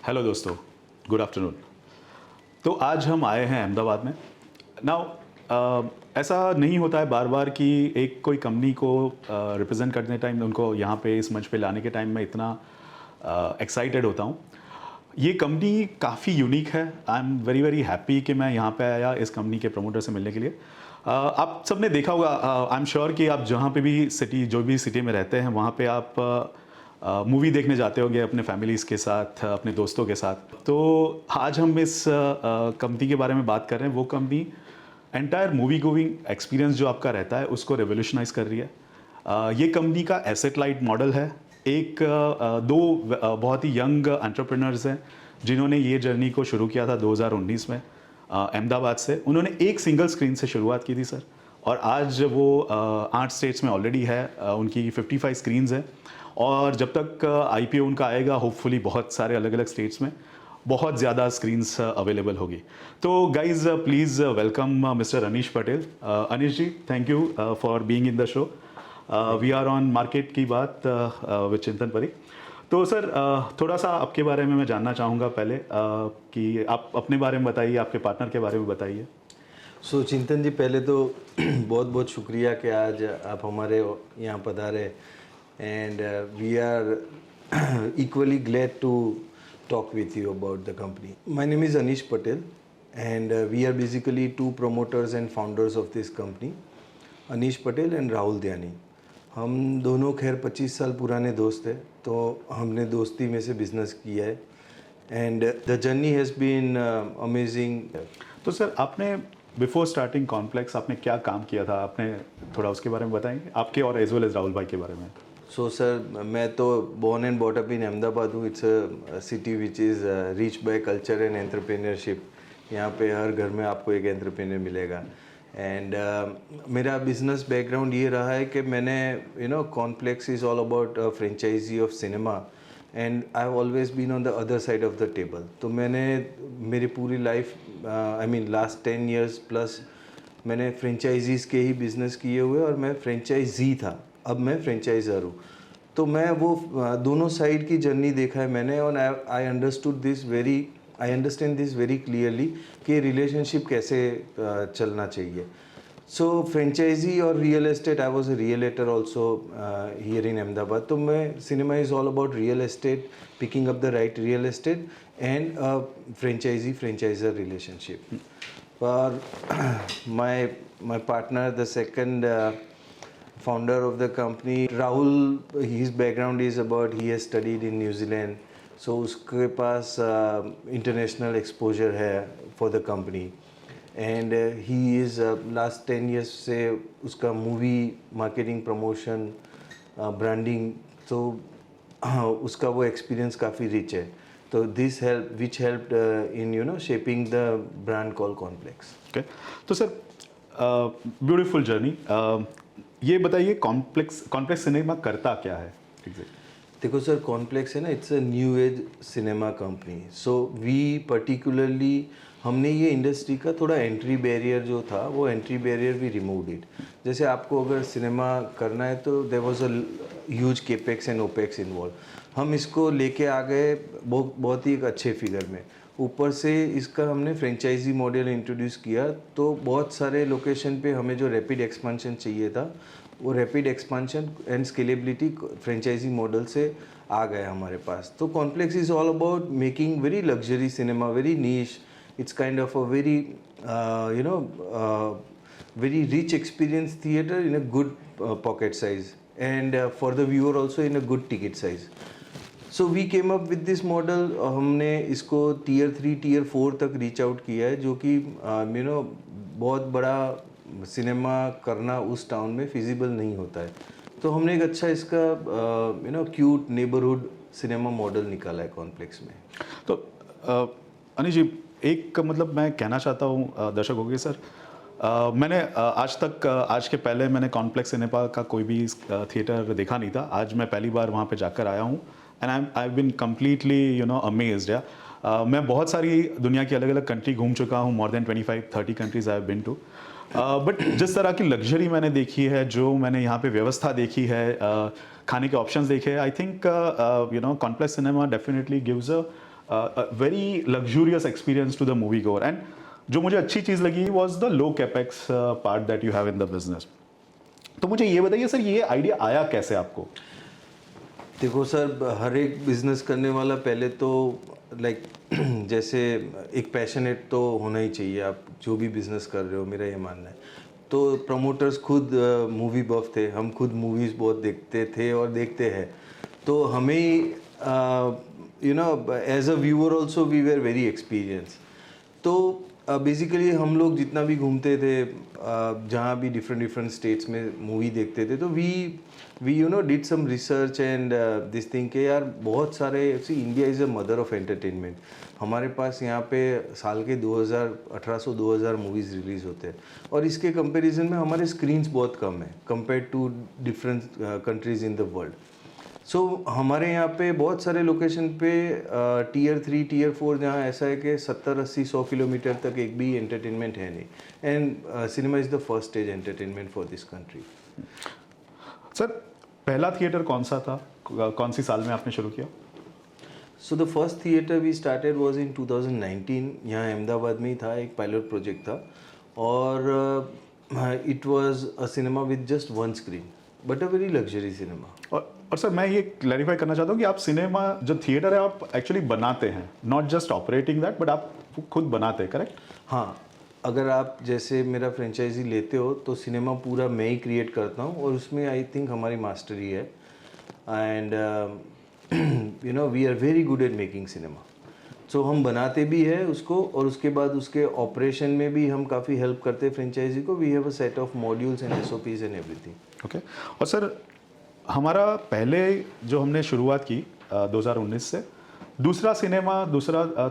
Hello दोस्तों, good afternoon. तो आज हम आए हैं अहमदाबाद में। नाउ ऐसा नहीं होता है बार बार कि एक कोई कंपनी को रिप्रेजेंट करने टाइम उनको यहाँ पे इस मंच पे लाने के टाइम मैं इतना एक्साइटेड होता हूँ। ये कंपनी काफ़ी यूनिक है। आई एम वेरी वेरी हैप्पी कि मैं यहाँ पे आया इस कंपनी के प्रमोटर से मिलने के लिए। आप सबने देखा होगा, आई एम श्योर कि आप जहाँ पे भी सिटी जो भी सिटी में रहते हैं वहाँ पे आप मूवी देखने जाते होंगे अपने फैमिलीज़ के साथ, अपने दोस्तों के साथ। तो आज हम इस कंपनी के बारे में बात कर रहे हैं। वो company entire movie going experience जो आपका रहता है उसको रेवोल्यूशनाइज कर रही है। ये कंपनी का एसेट लाइट मॉडल है। दो बहुत ही यंग एंटरप्रेन्योर्स हैं जिन्होंने ये जर्नी को शुरू किया था 2019 में अहमदाबाद से। उन्होंने एक सिंगल स्क्रीन से शुरुआत की थी सर, और आज वो 8 स्टेट्स में ऑलरेडी है। उनकी 55 स्क्रीन्स हैं, और जब तक आईपीओ उनका आएगा होपफुली बहुत सारे अलग अलग स्टेट्स में बहुत ज़्यादा स्क्रीन्स अवेलेबल होगी। तो guys please welcome mister Anish Patel. Anish ji, thank you for being in the show. We are on market की बात विद चिंतन परी। तो सर थोड़ा सा आपके बारे में मैं जानना चाहूँगा पहले, कि आप अपने बारे में बताइए, आपके पार्टनर के बारे में बताइए। सो चिंतन जी, पहले तो बहुत बहुत शुक्रिया कि आज आप हमारे यहाँ पधारे, and we are equally glad to talk with you about the company. My name is Anish Patel, and we are basically two promoters and founders of this company, Anish Patel and Rahul Dhyani. हम दोनों खैर 25 साल पुराने दोस्त हैं, तो हमने दोस्ती में से बिजनेस किया है, and the journey has been amazing. तो सर आपने बिफोर स्टार्टिंग कॉम्प्लेक्स आपने क्या काम किया था, आपने थोड़ा उसके बारे में बताएंगे, आपके और एज वेल एज राहुल भाई के बारे में। सो सर, मैं तो born and bought up in Ahmedabad हूँ। It's a city which is rich by culture and entrepreneurship. यहाँ पे हर घर में आपको एक एंटरप्रेन्योर मिलेगा। एंड मेरा बिजनेस बैकग्राउंड ये रहा है कि मैंने Complex is all about franchisee of cinema, and I have always been on the other side of the table. तो मैंने मेरी पूरी लाइफ लास्ट 10 ईयर्स प्लस मैंने फ्रेंचाइजीज़ के ही बिज़नेस किए हुए, और मैं फ्रेंचाइजी था, अब मैं फ्रेंचाइज़र हूँ। तो मैं वो दोनों साइड की जर्नी देखा है मैंने, और I understand this very clearly कि रिलेशनशिप कैसे चलना चाहिए। सो फ्रेंचाइजी और real estate, I was a realtor also here in Ahmedabad. तो मैं cinema is all about real estate, picking up the right real estate and franchiser relationship. और my partner, the second founder of the company, Rahul, his background is about, he has studied in New Zealand, so उसके पास international exposure है for the company, and he is last 10 years से उसका movie marketing promotion branding, तो उसका वो experience काफ़ी rich है। तो this which helped in shaping the brand called Complex. Okay, तो सर ब्यूटीफुल जर्नी। ये बताइए कॉम्प्लेक्स सिनेमा करता क्या है एग्जैक्टली? देखो सर, कॉम्प्लेक्स है ना, it's a new age cinema company. So we particularly हमने ये इंडस्ट्री का थोड़ा एंट्री बैरियर जो था, वो एंट्री बैरियर भी रिमूव्ड इट। जैसे आपको अगर सिनेमा करना है तो there was a huge capex and opex involve. हम इसको लेके आ गए बहुत ही एक अच्छे फिगर में। ऊपर से इसका हमने फ्रेंचाइजी मॉडल इंट्रोड्यूस किया, तो बहुत सारे लोकेशन पे हमें जो रैपिड एक्सपेंशन चाहिए था, वो rapid expansion and scalability franchisee model से आ गया हमारे पास। तो complex is all about making very luxury cinema, very niche. It's kind of a very very rich experience theater in a good pocket size, and for the viewer also in a good ticket size. So we came up with this model. हमने इसको tier 3 tier 4 तक reach out किया है, जो कि बहुत बड़ा cinema करना उस टाउन में फिजिबल नहीं होता है। तो हमने एक अच्छा इसका क्यूट नेबरहुड सिनेमा मॉडल निकाला है कॉम्प्लेक्स में। तो अनिश जी, एक मतलब मैं कहना चाहता हूँ दर्शकों के सर, मैंने आज के पहले मैंने कॉम्प्लेक्स सिनेमा का कोई भी थिएटर देखा नहीं था। आज मैं पहली बार वहाँ पे जाकर आया हूँ, and I have been completely amazed. मैं बहुत सारी दुनिया की अलग अलग कंट्री घूम चुका हूँ, more than 25-30 countries I have been to. But जिस तरह की लग्जरी मैंने देखी है, जो मैंने यहाँ पे व्यवस्था देखी है, खाने के ऑप्शंस देखे, I think complex cinema definitely gives very luxurious experience to the movie goer. And जो मुझे अच्छी चीज़ लगी was the low capex part that you have in the business. तो मुझे ये बताइए सर, ये आइडिया आया कैसे आपको? देखो सर, हर एक बिजनेस करने वाला पहले तो लाइक जैसे एक पैशनेट तो होना ही चाहिए. आप जो भी बिजनेस कर रहे हो, मेरा ये मानना है. तो प्रमोटर्स खुद मूवी बफ थे, हम खुद मूवीज़ बहुत देखते थे और देखते हैं. तो हमें you know as a viewer also we were very experience. तो बेसिकली हम लोग जितना भी घूमते थे, जहाँ भी डिफरेंट स्टेट्स में मूवी देखते थे, तो we you know did some research and this thing के यार बहुत सारे. See, India is a mother of entertainment. हमारे पास यहाँ पे साल के 1800-2000 मूवीज़ रिलीज़ होते हैं, और इसके कंपैरिजन में हमारे स्क्रीन्स बहुत कम है compare to different countries in the world. So हमारे यहाँ पे बहुत सारे लोकेशन पे टीयर 3 टीयर 4 जहाँ ऐसा है कि 70-80-100 किलोमीटर तक एक भी एंटरटेनमेंट है नहीं. And cinema is the first stage entertainment for this country. Sir, पहला थिएटर कौन सा था? कौन सी साल में आपने शुरू किया? So the first theatre we started was in 2019. यहाँ अहमदाबाद में ही था, एक पायलट प्रोजेक्ट था, और it was a cinema with just one screen but a very luxury cinema. और सर, मैं ये क्लैरिफाई करना चाहता हूँ कि आप सिनेमा जो थिएटर है आप एक्चुअली बनाते हैं, not just operating that, but आप खुद बनाते हैं, करेक्ट? हाँ, अगर आप जैसे मेरा फ्रेंचाइजी लेते हो तो सिनेमा पूरा मैं ही क्रिएट करता हूँ, और उसमें आई थिंक हमारी मास्टरी है. And you know we are very good at making cinema. So हम बनाते भी है उसको, और उसके बाद उसके ऑपरेशन में भी हम काफ़ी हेल्प करते हैं फ्रेंचाइजी को. We have a set of modules and SOPs and everything. Okay. और सर, हमारा पहले जो हमने शुरुआत की 2019 से, दूसरा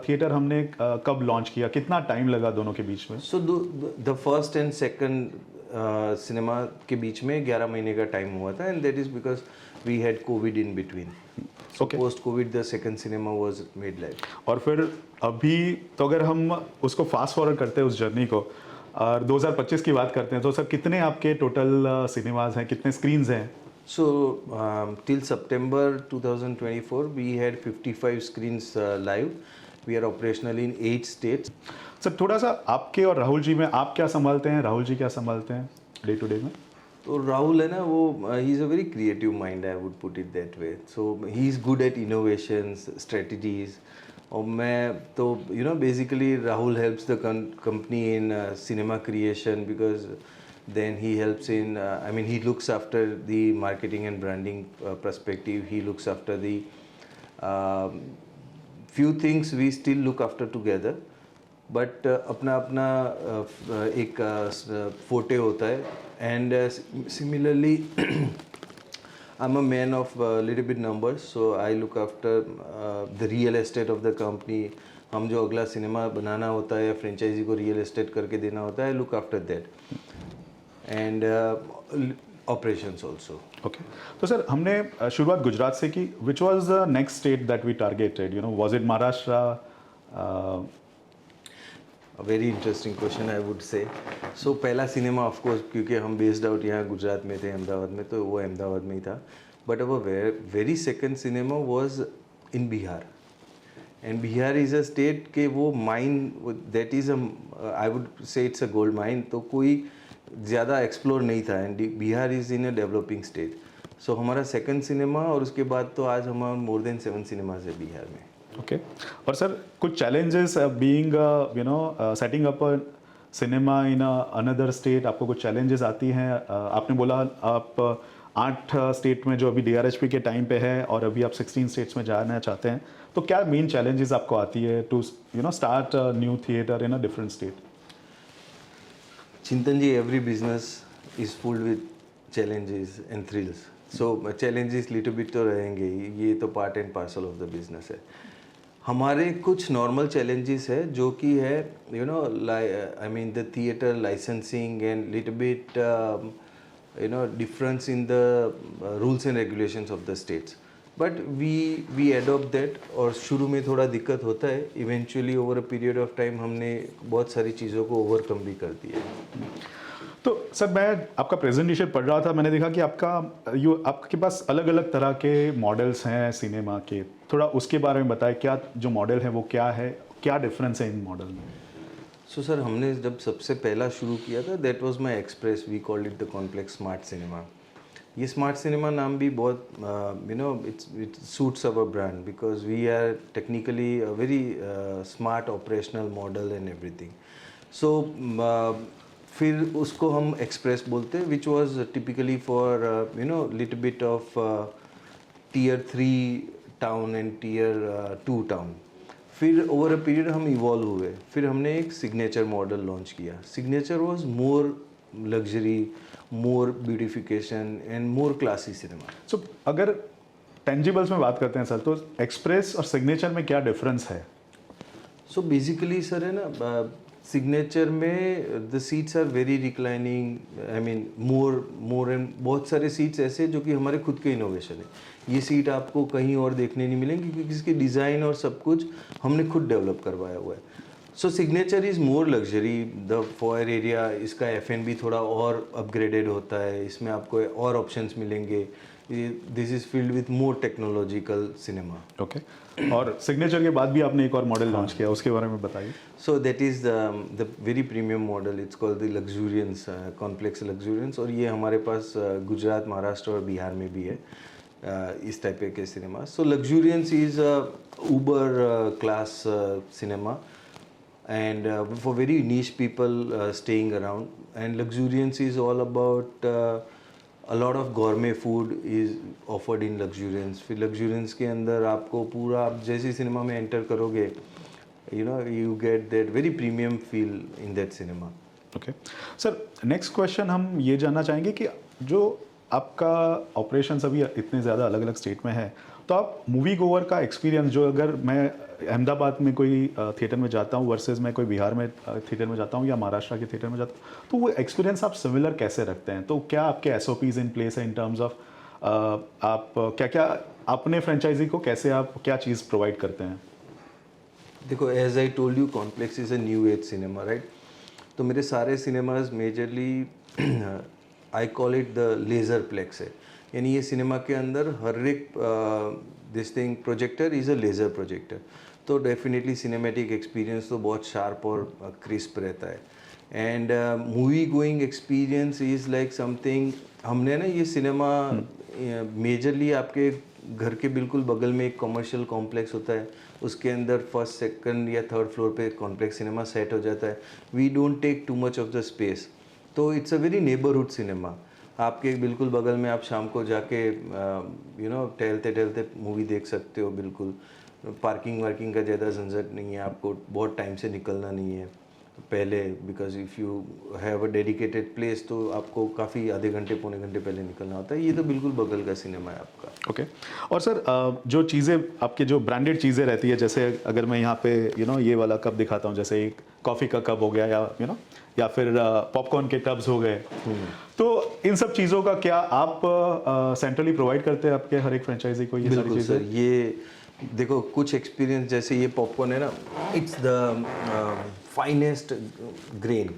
थिएटर हमने कब लॉन्च किया? कितना टाइम लगा दोनों के बीच में? So the first and second cinema के बीच में 11 महीने का टाइम हुआ था, and that is because we had COVID in between. So post COVID the second cinema was made live. और फिर अभी तो अगर हम उसको फास्ट फॉरवर्ड करते हैं उस जर्नी को, और 2025 की बात करते हैं, तो सर कितने आपके टोटल सिनेमाज हैं, कितने स्क्रीन्स हैं? So till September 2024, we had 55 screens live. We are operational in 8 states. Sir, थोड़ा सा आपके और राहुल जी में आप क्या संभालते हैं, राहुल जी क्या संभालते हैं डे टू डे में? तो राहुल है ना, वो he is a very creative mind, I would put it that way. So he is good at innovations, strategies. और मैं तो you know basically Rahul helps the company in cinema creation, because then he helps in I mean he looks after the marketing and branding perspective. He looks after the few things we still look after together, but अपना अपना एक forte होता है. And similarly I'm a man of little bit numbers, so I look after the real estate of the company. हम जो अगला cinema बनाना होता है या फ्रेंचाइजी को रियल एस्टेट करके देना होता है, look after that. And operations also. Okay. तो सर, हमने शुरुआत गुजरात से की. Which was the next state that we targeted? You know, was it Maharashtra? Very interesting question I would say. So पहला सिनेमा ऑफकोर्स, क्योंकि हम बेस्ड आउट यहाँ गुजरात में थे, अहमदाबाद में, तो वो अहमदाबाद में ही था. But our very second cinema was in Bihar. And Bihar is a state के वो mine that is I would say it's a gold mine. तो कोई ज़्यादा एक्सप्लोर नहीं था, and Bihar is in a developing state. So हमारा सेकंड सिनेमा, और उसके बाद तो आज हमारा मोर देन 7 सिनेमाज है बिहार में. ओके. और सर, कुछ challenges being you know setting up a cinema in another state, आपको कुछ चैलेंजेस आती हैं? आपने बोला आप 8 स्टेट में जो अभी DRHP के टाइम पे है, और अभी आप 16 स्टेट्स में जाना चाहते हैं, तो क्या मेन चैलेंजेस आपको आती है to you know start a new theatre in a different state? Chintan ji, every business is full with challenges and thrills. So challenges little bit तो रहेंगे ही, ये तो part and parcel of the business है. हमारे कुछ नॉर्मल चैलेंजेस है जो कि है you know I mean the theatre licensing and little bit you know difference in the rules and regulations of the states. But we adopt that, और शुरू में थोड़ा दिक्कत होता है. Eventually over a period of time हमने बहुत सारी चीज़ों को ओवरकम भी कर दिया. तो सर मैं आपका प्रेजेंटेशन पढ़ रहा था, मैंने देखा कि आपके पास अलग अलग तरह के मॉडल्स हैं सिनेमा के, थोड़ा उसके बारे में बताएं, क्या जो मॉडल है वो क्या है, क्या डिफरेंस है इन मॉडल में? सो सर हमने जब सबसे पहला शुरू किया था that was my express, we called it the Connplex smart cinema. ये स्मार्ट सिनेमा नाम भी बहुत it suits our brand because we are technically a very smart operational model and everything. So फिर उसको हम एक्सप्रेस बोलते हैं, which was typically for little bit of tier 3 town and tier 2 town. फिर over a period हम evolve हुए, फिर हमने एक सिग्नेचर मॉडल लॉन्च किया। Signature was more luxury, more beautification and more classy cinema. So अगर टेंजिबल्स में बात करते हैं सर, तो एक्सप्रेस और सिग्नेचर में क्या डिफरेंस है? सो बेसिकली सर है ना, सिग्नेचर में the seats are very reclining, I mean more and बहुत सारे सीट्स ऐसे जो कि हमारे खुद के इनोवेशन है। ये सीट आपको कहीं और देखने नहीं मिलेंगी क्योंकि इसकी डिज़ाइन और सब कुछ हमने खुद डेवलप करवाया हुआ है। So signature is more luxury, the foyer area, इसका F&B थोड़ा और अपग्रेडेड होता है, इसमें आपको और ऑप्शंस मिलेंगे। This is field with more technological cinema. Okay, और सिग्नेचर के बाद भी आपने एक और मॉडल लॉन्च किया, उसके बारे में बताइए। So that is the very premium model, it's called the luxuriance, Connplex luxuriance. और ये हमारे पास गुजरात, महाराष्ट्र और बिहार में भी है इस टाइप के cinema. So luxuriance is uber class cinema and for very niche people staying around, and luxuriance is all about a lot of gourmet food is offered in luxuriance। फिर luxuriance के अंदर आपको पूरा, आप जैसे सिनेमा में enter करोगे you get that very premium feel in that cinema। Okay sir, next question हम ये जानना चाहेंगे कि जो आपका ऑपरेशंस अभी इतने ज़्यादा अलग अलग स्टेट में है, तो आप मूवी गोवर का एक्सपीरियंस, जो अगर मैं अहमदाबाद में कोई थिएटर में जाता हूँ वर्सेस मैं कोई बिहार में थिएटर में जाता हूँ या महाराष्ट्र के थिएटर में जाता हूँ, तो वो एक्सपीरियंस आप सिमिलर कैसे रखते हैं? तो क्या आपके SOPs इन प्लेस है इन टर्म्स ऑफ आप क्या क्या अपने फ्रेंचाइजी को कैसे आप क्या चीज़ प्रोवाइड करते हैं? देखो, as I told you, complex is a new age cinema, right? तो मेरे सारे cinemas majorly I call it the laser plex है, यानी ये सिनेमा के अंदर हर एक this thing projector is a laser projector. तो डेफिनेटली सिनेमैटिक एक्सपीरियंस तो बहुत शार्प और क्रिस्प रहता है। And movie going experience is like something, हमने ना ये सिनेमा मेजरली आपके घर के बिल्कुल बगल में एक कमर्शियल कॉम्प्लेक्स होता है, उसके अंदर फर्स्ट, सेकंड या थर्ड फ्लोर पे कॉम्प्लेक्स सिनेमा सेट हो जाता है। We don't take too much of the space, तो it's a very neighbourhood cinema. आपके बिल्कुल बगल में आप शाम को जाके टहलते टहलते मूवी देख सकते हो। बिल्कुल पार्किंग वार्किंग का ज़्यादा झंझट नहीं है, आपको बहुत टाइम से निकलना नहीं है पहले, because if you have a dedicated place तो आपको काफ़ी आधे घंटे पौने घंटे पहले निकलना होता है। ये तो बिल्कुल बगल का सिनेमा है आपका। ओके और सर जो चीज़ें आपके जो ब्रांडेड चीज़ें रहती है, जैसे अगर मैं यहाँ पे ये वाला कप दिखाता हूँ, जैसे एक कॉफ़ी का कप हो गया या या फिर पॉपकॉर्न के टब्स हो गए, तो इन सब चीज़ों का क्या आप सेंट्रली प्रोवाइड करते हैं आपके हर एक फ्रेंचाइजी को? ये सारी बिल्कुल चीज़ें सर, ये देखो कुछ एक्सपीरियंस, जैसे ये पॉपकॉर्न है ना, इट्स द फाइनेस्ट ग्रेन।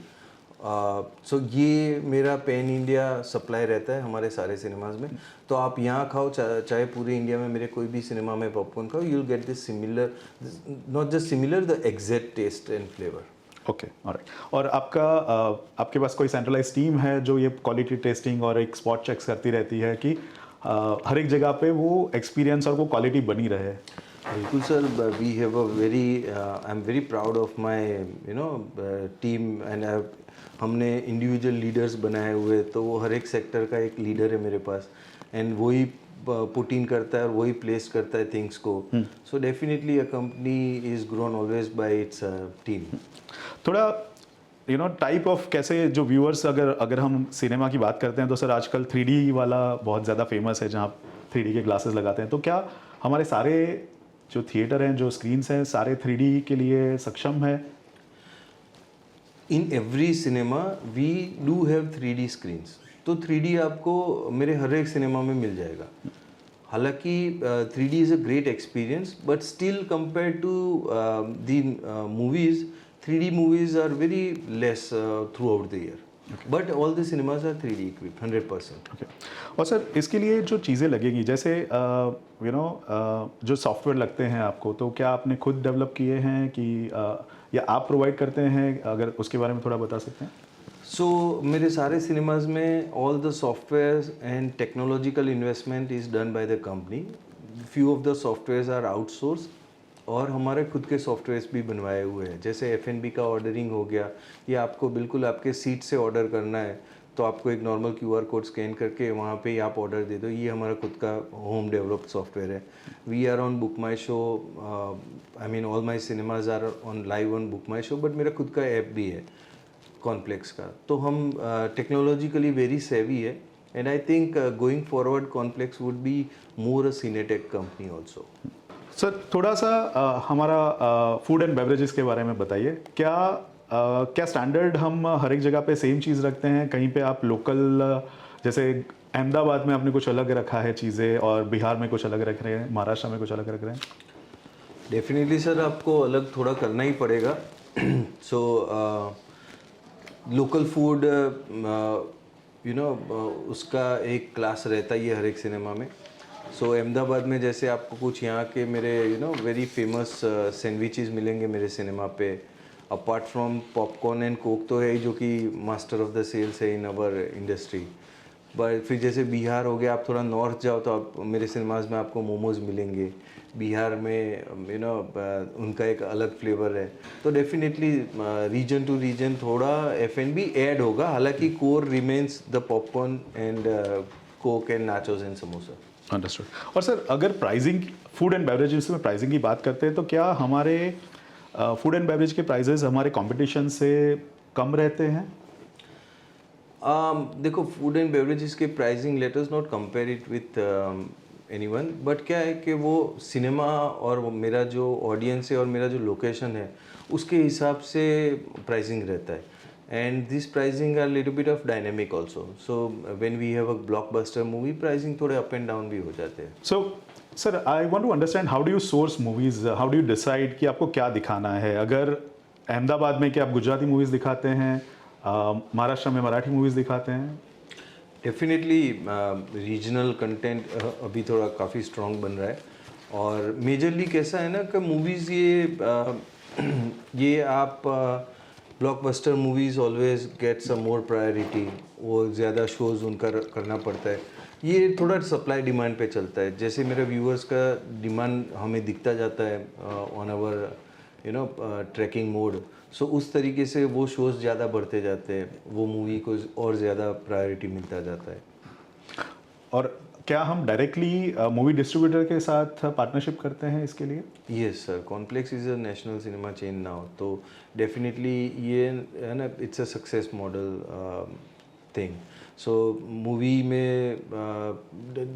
सो ये मेरा पैन इंडिया सप्लाई रहता है हमारे सारे सिनेमाज में। तो आप यहाँ खाओ, चाहे पूरे इंडिया में मेरे कोई भी सिनेमा में पॉपकॉर्न खाओ, you will get this similar, not just similar, the exact taste and flavour. Okay, alright. और आपके पास कोई सेंट्रलाइज टीम है जो ये क्वालिटी टेस्टिंग और एक स्पॉट चेक्स करती रहती है कि हर एक जगह पे वो एक्सपीरियंस और वो क्वालिटी बनी रहे? बिल्कुल sir, we have a very, I am very proud of my team and हमने इंडिविजुअल लीडर्स बनाए हुए, तो वो हर एक सेक्टर का एक लीडर है मेरे पास, एंड वही पुट इन करता है और वही प्लेस करता है थिंग्स को। So definitely a company is grown always bye its team. थोड़ा टाइप ऑफ कैसे जो व्यूअर्स, अगर हम सिनेमा की बात करते हैं तो सर आजकल 3D वाला बहुत ज़्यादा फेमस है, जहाँ 3D के ग्लासेस लगाते हैं। तो क्या हमारे सारे जो थिएटर हैं, जो स्क्रीन्स हैं, सारे 3D के लिए सक्षम है? In every cinema we do have 3D screens, तो 3D आपको मेरे हर एक सिनेमा में मिल जाएगा। हालांकि 3D is a great experience, but still compare to the movies, 3D movies are very less throughout the year. But all the cinemas are 3D equipped 100%. Okay. और sir इसके लिए जो चीज़ें लगेंगी जैसे जो सॉफ्टवेयर लगते हैं आपको, तो क्या आपने खुद डेवलप किए हैं कि या आप प्रोवाइड करते हैं? अगर उसके बारे में थोड़ा बता सकते हैं। सो मेरे सारे सिनेमाज में all the software and technological investment is done by the company. Few of the softwares are outsource और हमारे खुद के सॉफ्टवेयर्स भी बनवाए हुए हैं. जैसे F&B का ऑर्डरिंग हो गया, या आपको बिल्कुल आपके सीट से ऑर्डर करना है तो आपको एक नॉर्मल QR कोड स्कैन करके वहाँ पे ही आप ऑर्डर दे दो. ये हमारा खुद का होम डेवलप्ड सॉफ्टवेयर है. We are on BookMyShow. I mean all my cinemas are on live on BookMyShow. But मेरा खुद का ऐप भी है कॉन्प्लेक्स का. तो हम टेक्नोलॉजिकली वेरी सेवी है. And I think going forward Connplex would be more a cinetech company also. Sir थोड़ा सा हमारा फूड एंड बेवरेजेस के बारे में बताइए। क्या स्टैंडर्ड हम हर एक जगह पे सेम चीज़ रखते हैं? कहीं पे आप लोकल जैसे अहमदाबाद में आपने कुछ अलग रखा है चीज़ें, और बिहार में कुछ अलग रख रहे हैं, महाराष्ट्र में कुछ अलग रख रहे हैं? डेफिनेटली सर, आपको अलग थोड़ा करना ही पड़ेगा. सो लोकल फूड उसका एक क्लास रहता ही है हर एक सिनेमा में. सो अहमदाबाद में जैसे आपको कुछ यहाँ के मेरे वेरी फेमस सैंडविचेस मिलेंगे मेरे सिनेमा पे. Apart from popcorn and Coke तो है ही, जो कि मास्टर ऑफ द सेल्स है इन अवर इंडस्ट्री. बट फिर जैसे बिहार हो गया, आप थोड़ा नॉर्थ जाओ तो आप मेरे सिनेमाज में आपको मोमोज मिलेंगे. बिहार में उनका एक अलग फ्लेवर है. तो डेफिनेटली रीजन टू रीजन थोड़ा F&B ऐड होगा. हालांकि core remains the popcorn and Coke and nachos and samosa. Understood. और सर अगर प्राइसिंग, फूड एंड बेवरेजेस में प्राइसिंग की बात करते हैं, तो क्या हमारे फूड एंड बेवरेज के प्राइजेस हमारे कंपटीशन से कम रहते हैं? देखो, फूड एंड बेवरेजेस के pricing, let us not compare it with anyone. But क्या है कि वो सिनेमा और वो मेरा जो ऑडियंस है और मेरा जो लोकेशन है उसके हिसाब से प्राइसिंग रहता है. And this pricing are little bit of dynamic also. So when we have a blockbuster movie, pricing थोड़े अप एंड डाउन भी हो जाते हैं. So sir I want to understand how do you source movies, how do you decide कि आपको क्या दिखाना है? अगर अहमदाबाद में क्या आप गुजराती मूवीज़ दिखाते हैं, महाराष्ट्र में मराठी मूवीज़ दिखाते हैं? डेफिनेटली रीजनल कंटेंट अभी थोड़ा काफ़ी स्ट्रॉन्ग बन रहा है. और मेजरली कैसा है ना कि मूवीज़ ये आप blockbuster movies always gets a more priority. वो ज़्यादा शोज़ उनका करना पड़ता है. ये थोड़ा सप्लाई डिमांड पे चलता है. जैसे मेरे व्यूअर्स का डिमांड हमें दिखता जाता है ऑन आवर ट्रैकिंग मोड. सो उस तरीके से वो शोज़ ज़्यादा बढ़ते जाते हैं, वो मूवी को और ज़्यादा प्रायोरिटी मिलता जाता है. और क्या हम डायरेक्टली मूवी डिस्ट्रीब्यूटर के साथ पार्टनरशिप करते हैं इसके लिए? Yes sir, complex is a national cinema chain now. तो डेफिनेटली ये है ना, it's a success model thing. So movie में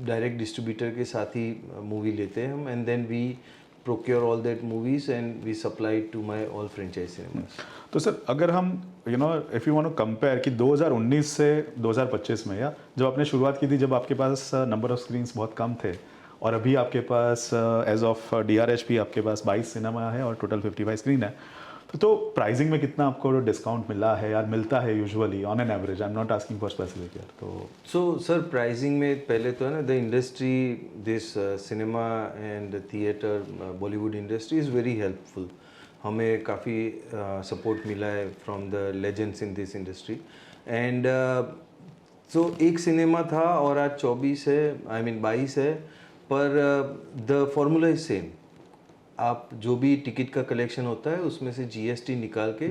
डायरेक्ट डिस्ट्रीब्यूटर के साथ ही मूवी लेते हैं हम. And then we procure all that movies and we supply it to my all franchise cinemas. तो सर अगर हम if you want to compare कि 2019 से 2025 में, या जब आपने शुरुआत की थी, जब आपके पास नंबर ऑफ स्क्रीन्स बहुत कम थे, और अभी आपके पास एज ऑफ DRHP आपके पास 22 सिनेमा है और टोटल 55 स्क्रीन है, तो प्राइसिंग में कितना आपको डिस्काउंट मिला है यार, मिलता है usually on an average? I am not asking for specific यार. तो सो सर, प्राइसिंग में पहले तो है ना, the industry, this cinema and theatre, Bollywood industry is very helpful. हमें काफ़ी सपोर्ट मिला है from the legends in this industry. And so एक सिनेमा था और आज 24 है, आई मीन 22 है. पर द फॉर्मूला इज सेम. आप जो भी टिकट का कलेक्शन होता है उसमें से GST निकाल के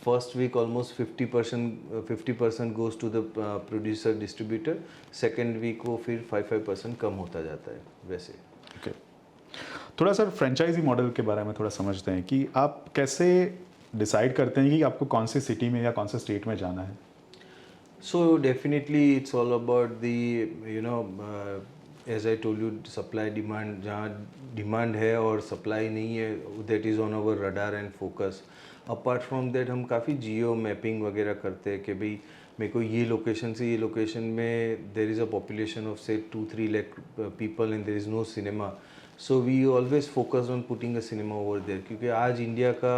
first week almost 50% goes to the producer distributor. Second week वो फिर 5% कम होता जाता है वैसे. ओके. थोड़ा सर फ्रेंचाइजी मॉडल के बारे में थोड़ा समझते हैं कि आप कैसे डिसाइड करते हैं कि आपको कौन सी सिटी में या कौन से स्टेट में जाना है? So definitely it's all about as I told you, supply demand. जहाँ डिमांड है और सप्लाई नहीं है, that is on our radar and focus. Apart from that हम काफ़ी जियो मैपिंग वगैरह करते हैं कि भाई मेरे को ये लोकेशन से ये लोकेशन में there is a population of say 2-3 lakh people and there is no cinema. So we always focus on putting a cinema over there. क्योंकि आज इंडिया का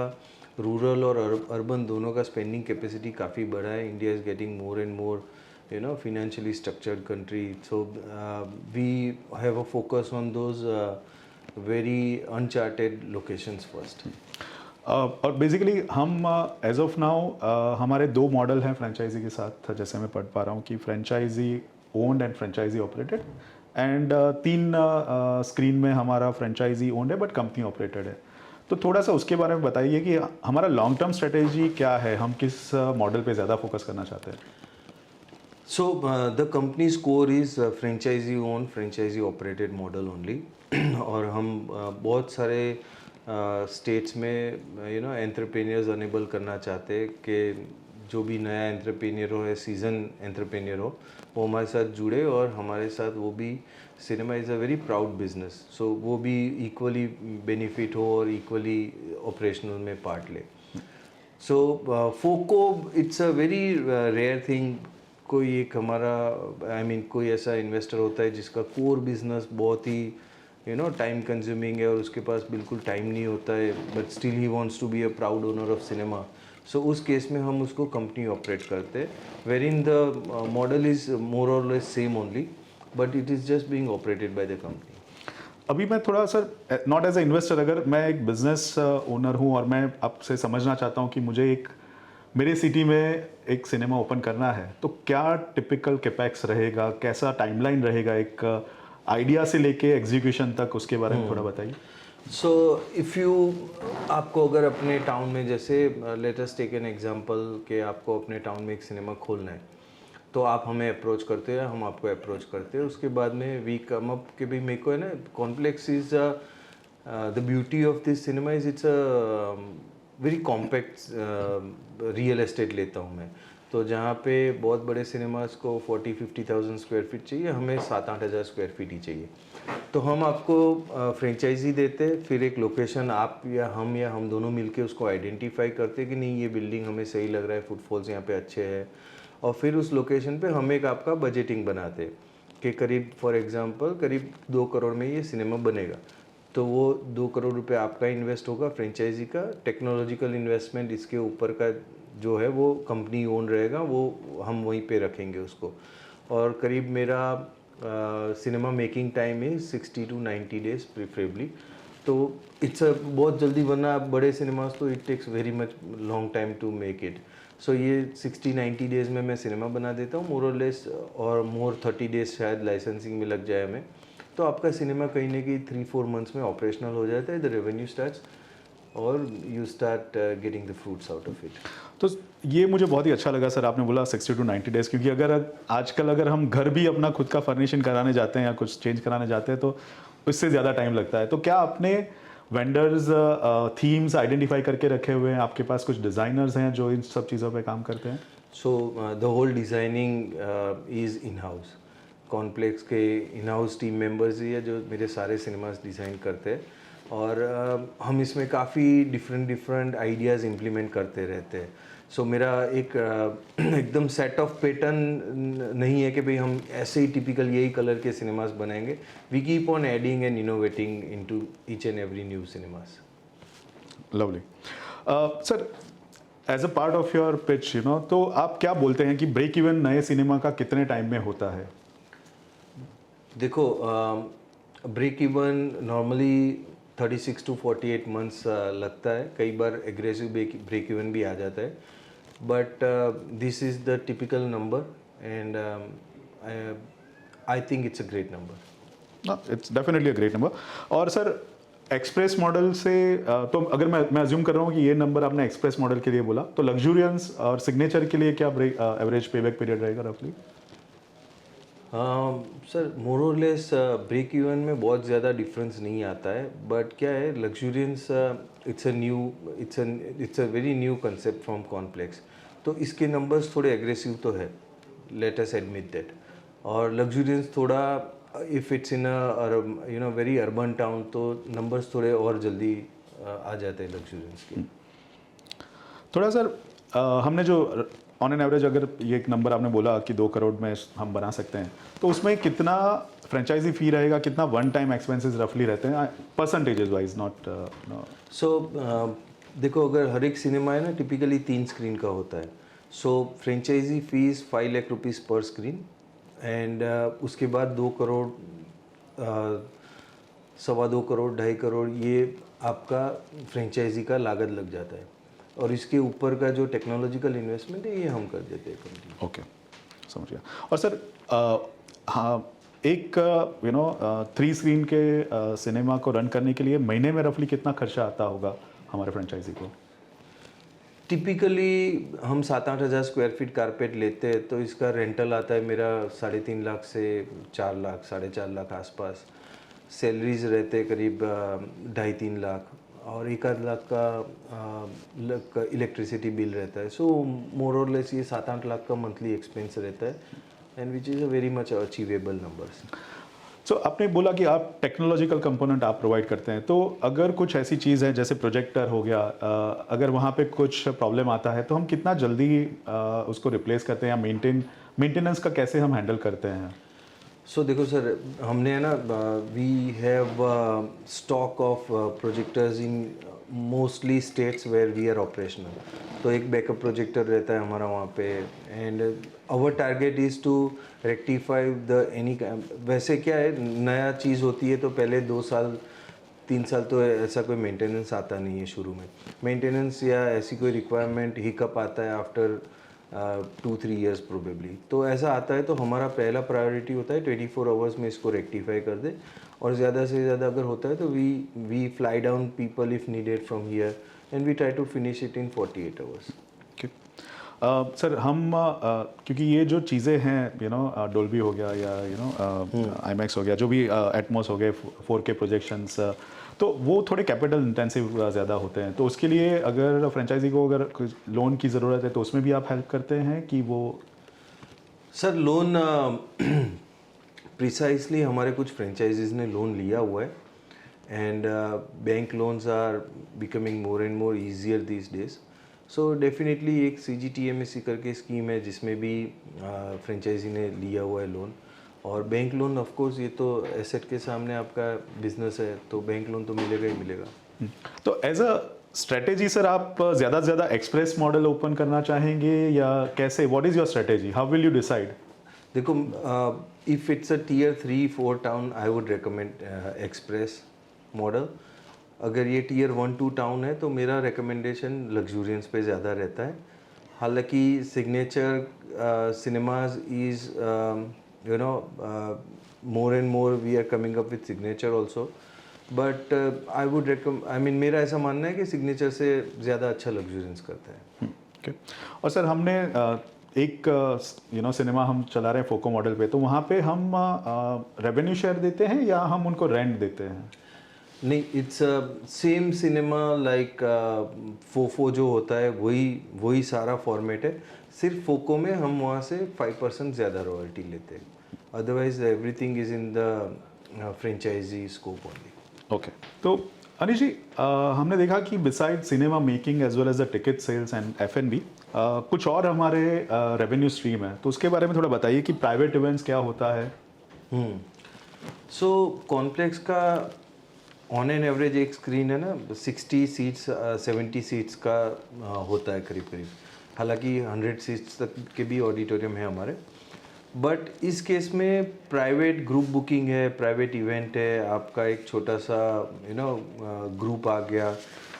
रूरल और अर्बन दोनों का स्पेंडिंग कैपेसिटी काफ़ी बड़ा है. India is getting more and more financially structured country. So we have a focus on those very uncharted locations first. और बेसिकली हम एज ऑफ नाउ हमारे 2 मॉडल हैं फ्रेंचाइजी के साथ, जैसे मैं पढ़ पा रहा हूँ कि franchisee owned and franchisee operated, and 3 screen में हमारा फ्रेंचाइजी ओन्ड है बट कंपनी ऑपरेटेड है. तो थोड़ा सा उसके बारे में बताइए कि हमारा लॉन्ग टर्म स्ट्रेटेजी क्या है, हम किस मॉडल पे ज़्यादा फोकस करना चाहते हैं. So the company's core is franchisee owned, franchisee operated model only. और हम बहुत सारे स्टेट्स में एंटरप्रेन्योर्स अनेबल करना चाहते हैं कि जो भी नया एंटरप्रेन्योर हो या सीजन एंटरप्रेन्योर हो वो हमारे साथ जुड़े और हमारे साथ वो भी cinema is a very proud business, so वो भी इक्वली बेनिफिट हो और इक्वली ऑपरेशनल में पार्ट ले. So FOCO it's a very rare thing. कोई एक हमारा कोई ऐसा इन्वेस्टर होता है जिसका कोर बिजनेस बहुत ही टाइम कंज्यूमिंग है और उसके पास बिल्कुल टाइम नहीं होता है, but still he wants to be a proud owner of cinema. So उस केस में हम उसको कंपनी ऑपरेट करते हैं, where in the model is more or less same only, but it is just being operated by the company. अभी मैं थोड़ा sir not as a investor, अगर मैं एक बिजनेस ओनर हूँ और मैं आपसे समझना चाहता हूँ कि मुझे मेरे सिटी में एक सिनेमा ओपन करना है, तो क्या टिपिकल कैपेक्स रहेगा, कैसा टाइमलाइन रहेगा, एक आइडिया से लेके एग्जीक्यूशन तक, उसके बारे में थोड़ा बताइए. सो इफ़ यू आपको अगर अपने टाउन में, जैसे let us take an example कि आपको अपने टाउन में एक सिनेमा खोलना है, तो आप हमें अप्रोच करते हैं, हम आपको अप्रोच करते हैं. उसके बाद में वी कम अप कि भाई मेरे को है ना, complex is the beauty of this cinema is it's a very compact real estate लेता हूँ मैं. तो जहाँ पे बहुत बड़े सिनेमास को 40-50,000 स्क्वायर फीट चाहिए, हमें 7-8 हज़ार स्क्वायर फीट ही चाहिए. तो हम आपको फ्रेंचाइजी देते, फिर एक लोकेशन आप या हम दोनों मिलके उसको आइडेंटिफाई करते कि नहीं ये बिल्डिंग हमें सही लग रहा है, फुटफॉल्स यहाँ पे अच्छे हैं, और फिर उस लोकेशन पे हम एक आपका बजटिंग बनाते कि करीब फॉर एग्जांपल करीब 2 करोड़ में ये सिनेमा बनेगा. तो वो 2 करोड़ रुपए आपका इन्वेस्ट होगा फ्रेंचाइजी का, टेक्नोलॉजिकल इन्वेस्टमेंट इसके ऊपर का जो है वो कंपनी ओन रहेगा, वो हम वहीं पे रखेंगे उसको. और करीब मेरा सिनेमा मेकिंग टाइम है 60 to 90 डेज प्रीफरेबली. तो इट्स अ बहुत जल्दी, वरना बड़े सिनेमास तो it takes very much long time to make it. So ये 60-90 डेज़ में मैं सिनेमा बना देता हूँ मोर और लेस, और मोर 30 डेज़ शायद लाइसेंसिंग में लग जाए हमें. तो आपका सिनेमा कहीं ना कहीं 3-4 मंथ्स में ऑपरेशनल हो जाता है, द रेवेन्यू स्टार्ट्स और you start getting the fruits out of it. तो ये मुझे बहुत ही अच्छा लगा सर, आपने बोला 60 to 90 डेज़, क्योंकि अगर हम घर भी अपना खुद का फर्निशिंग कराने जाते हैं या कुछ चेंज कराने जाते हैं तो उससे ज़्यादा टाइम लगता है. तो क्या आपने वेंडर्स थीम्स आइडेंटिफाई करके रखे हुए हैं, आपके पास कुछ डिज़ाइनर्स हैं जो इन सब चीज़ों पे काम करते हैं? So the whole designing is in house. Complex के इन हाउस टीम मेंबर्स ही है जो मेरे सारे सिनेमास डिज़ाइन करते हैं, और हम इसमें काफ़ी डिफरेंट आइडियाज़ इम्प्लीमेंट करते रहते हैं. सो मेरा एक एकदम सेट ऑफ पैटर्न नहीं है कि भाई हम ऐसे ही टिपिकल यही कलर के सिनेमास बनाएंगे. We keep on adding and innovating into each and every new cinemas. Lovely. Sir, as a part of your pitch, तो आप क्या बोलते हैं कि ब्रेक इवन नए सिनेमा का कितने टाइम में होता है? देखो, break even normally 36 to 48 months लगता है. कई बार एग्रेसिव ब्रेक इवन भी आ जाता है, but this is the typical number, and I think it's a great number. It's definitely a great number. और सर, एक्सप्रेस मॉडल से तो अगर मैं अज्यूम कर रहा हूँ कि ये नंबर आपने एक्सप्रेस मॉडल के लिए बोला, तो लग्जूरियंस और सिग्नेचर के लिए क्या एवरेज पेबैक पीरियड रहेगा रफली? Sir, more or less break even में बहुत ज़्यादा डिफरेंस नहीं आता है, बट क्या है, luxuriance it's a very new concept from Connplex. तो इसके नंबर्स थोड़े एग्रेसिव तो है, लेट अस एडमिट दैट. और लग्जूरियंस थोड़ा, if it's in a very urban town, तो नंबर्स थोड़े और जल्दी आ जाते हैं लग्जूरियंस के. थोड़ा सर, हमने जो ऑन एन एवरेज, अगर ये एक नंबर आपने बोला कि 2 करोड़ में हम बना सकते हैं, तो उसमें कितना फ्रेंचाइजी फी रहेगा, कितना वन टाइम एक्सपेंसेस रफली रहते हैं, परसेंटेजेस वाइज, नॉट? सो देखो, अगर हर एक सिनेमा है ना, टिपिकली 3 स्क्रीन का होता है। सो फ्रेंचाइजी फीस 5 लाख रुपीस पर स्क्रीन, एंड उसके बाद 2 करोड़, 2.25 करोड़, 2.5 करोड़ ये आपका फ्रेंचाइजी का लागत लग जाता है। और इसके ऊपर का जो टेक्नोलॉजिकल इन्वेस्टमेंट है, ये हम कर देते हैं कंपनी। ओके, समझ गया। और सर हाँ, एक 3 स्क्रीन के सिनेमा को रन करने के लिए महीने में रफली कितना खर्चा आता होगा हमारे फ्रेंचाइजी को? टिपिकली हम 7-8 हज़ार स्क्वायर फीट कारपेट लेते हैं, तो इसका रेंटल आता है मेरा 3.5 लाख से 4 लाख, 4.5 लाख आसपास। सैलरीज रहते करीब 2.5-3 लाख, और 1 लाख का इलेक्ट्रिसिटी बिल रहता है। सो मोर और लेस ये 7-8 लाख का मंथली एक्सपेंस रहता है, and which is a very much achievable numbers. So आपने बोला कि आप टेक्नोलॉजिकल कंपोनेंट आप प्रोवाइड करते हैं, तो अगर कुछ ऐसी चीज़ है जैसे प्रोजेक्टर हो गया, अगर वहाँ पे कुछ प्रॉब्लम आता है तो हम कितना जल्दी उसको रिप्लेस करते हैं, या मेंटेनेंस का कैसे हम हैंडल करते हैं? सो देखो सर, हमने है ना, we have stock of projectors in mostly states where we are operational. तो एक बैकअप प्रोजेक्टर रहता है हमारा वहाँ पे, and our target is to rectify the any. वैसे क्या है, नया चीज़ होती है तो पहले 2 साल 3 साल तो ऐसा कोई मेंटेनेंस आता नहीं है शुरू में। मेंटेनेंस या ऐसी कोई रिक्वायरमेंट हिकअप आता है आफ्टर 2-3 ईयर्स प्रोबेबली। तो ऐसा आता है तो हमारा पहला प्रायोरिटी होता है 24 आवर्स में इसको रेक्टिफाई कर दे, और ज़्यादा से ज़्यादा अगर होता है तो we fly down people if needed from here, and we try to finish it in 48 hours. Sir हम क्योंकि ये जो चीज़ें हैं डोल्बी हो गया या आईमैक्स हो गया, जो भी एटमॉस हो गए, 4K प्रोजेक्शंस, तो वो थोड़े कैपिटल इंटेंसिव ज़्यादा होते हैं, तो उसके लिए अगर फ्रेंचाइजी को अगर लोन की ज़रूरत है तो उसमें भी आप हेल्प करते हैं कि वो? सर लोन प्रिसाइसली हमारे कुछ फ्रेंचाइजीज ने लोन लिया हुआ है, and bank loans are becoming more and more easier these days. So definitely एक CGTMSE करके स्कीम है जिसमें भी फ्रेंचाइजी ने लिया हुआ है लोन। और बैंक लोन ऑफ कोर्स, ये तो एसेट के सामने आपका बिजनेस है, तो बैंक लोन तो मिलेगा ही मिलेगा। तो एज अ स्ट्रेटेजी सर, आप ज़्यादा से ज़्यादा एक्सप्रेस मॉडल ओपन करना चाहेंगे या कैसे? What is your strategy? How will you decide? देखो, if it's a Tier 3-4 town, I would recommend express model. अगर ये Tier 1-2 टाउन है तो मेरा रिकमेंडेशन लग्जूरियंस पे ज़्यादा रहता है। हालांकि signature cinemas is more and more we are coming up with signature also, but I mean मेरा ऐसा मानना है कि सिग्नेचर से ज़्यादा अच्छा लग्जूरियंस करता है। ओके। और सर हमने एक सिनेमा हम चला रहे हैं फोको मॉडल पे, तो वहाँ पे हम रेवेन्यू शेयर देते हैं या हम उनको रेंट देते हैं? नहीं, इट्स सेम सिनेमा लाइक फोफो जो होता है, वही सारा फॉर्मेट है। सिर्फ फोको में हम वहाँ से 5% ज़्यादा रॉयल्टी लेते हैं, otherwise everything is in the franchisee scope only. Okay. तो अनिश जी, हमने देखा कि beside cinema making as well as the ticket sales and F&B, कुछ और हमारे रेवेन्यू स्ट्रीम है, तो उसके बारे में थोड़ा बताइए कि प्राइवेट इवेंट्स क्या होता है? सो कॉम्प्लेक्स का ऑन एन एवरेज एक स्क्रीन है ना, 60 सीट्स 70 सीट्स का होता है करीब करीब। हालांकि 100 सीट्स तक के भी ऑडिटोरियम है हमारे, बट इस केस में प्राइवेट ग्रुप बुकिंग है, प्राइवेट इवेंट है, आपका एक छोटा सा ग्रुप आ गया,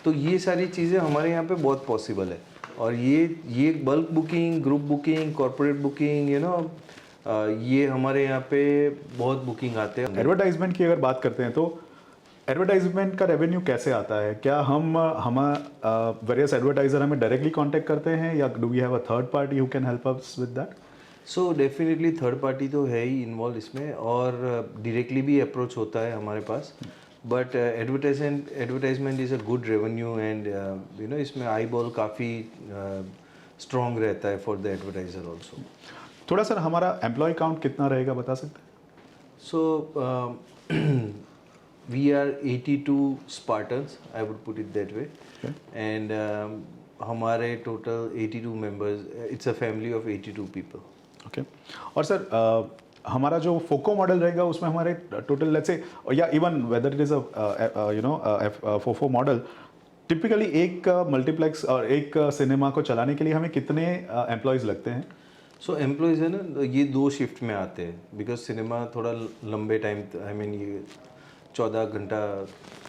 तो ये सारी चीज़ें हमारे यहाँ पे बहुत पॉसिबल है। और ये bulk booking, group booking, corporate booking, ये हमारे यहाँ पे बहुत बुकिंग आते हैं। एडवर्टाइजमेंट की अगर बात करते हैं तो एडवर्टाइजमेंट का रेवेन्यू कैसे आता है? क्या हम वेरियस एडवर्टाइजर हमें डायरेक्टली कांटेक्ट करते हैं या do we have a third party who can help us with that? So definitely third party तो है ही इन्वॉल्व इसमें, और डायरेक्टली भी अप्रोच होता है हमारे पास, but advertisement is a good revenue, and इसमें आई बॉल काफ़ी स्ट्रॉन्ग रहता है फॉर द एडवर्टाइजर ऑल्सो। थोड़ा सर हमारा एम्प्लॉय काउंट कितना रहेगा, बता सकते हैं? So we are 82 Spartans, I would put it that way. Okay. And हमारे total 82 members, it's a family of 82 people. Okay. और सर हमारा जो फोको मॉडल रहेगा उसमें हमारे टोटल लेट्स से, या even whether it is फोफो model, typically एक multiplex और एक सिनेमा को चलाने के लिए हमें कितने एम्प्लॉयज़ लगते हैं? सो एम्प्लॉयज़ है ना, ये 2 शिफ्ट में आते हैं बिकॉज सिनेमा थोड़ा लंबे टाइम, आई मीन ये 14 घंटा,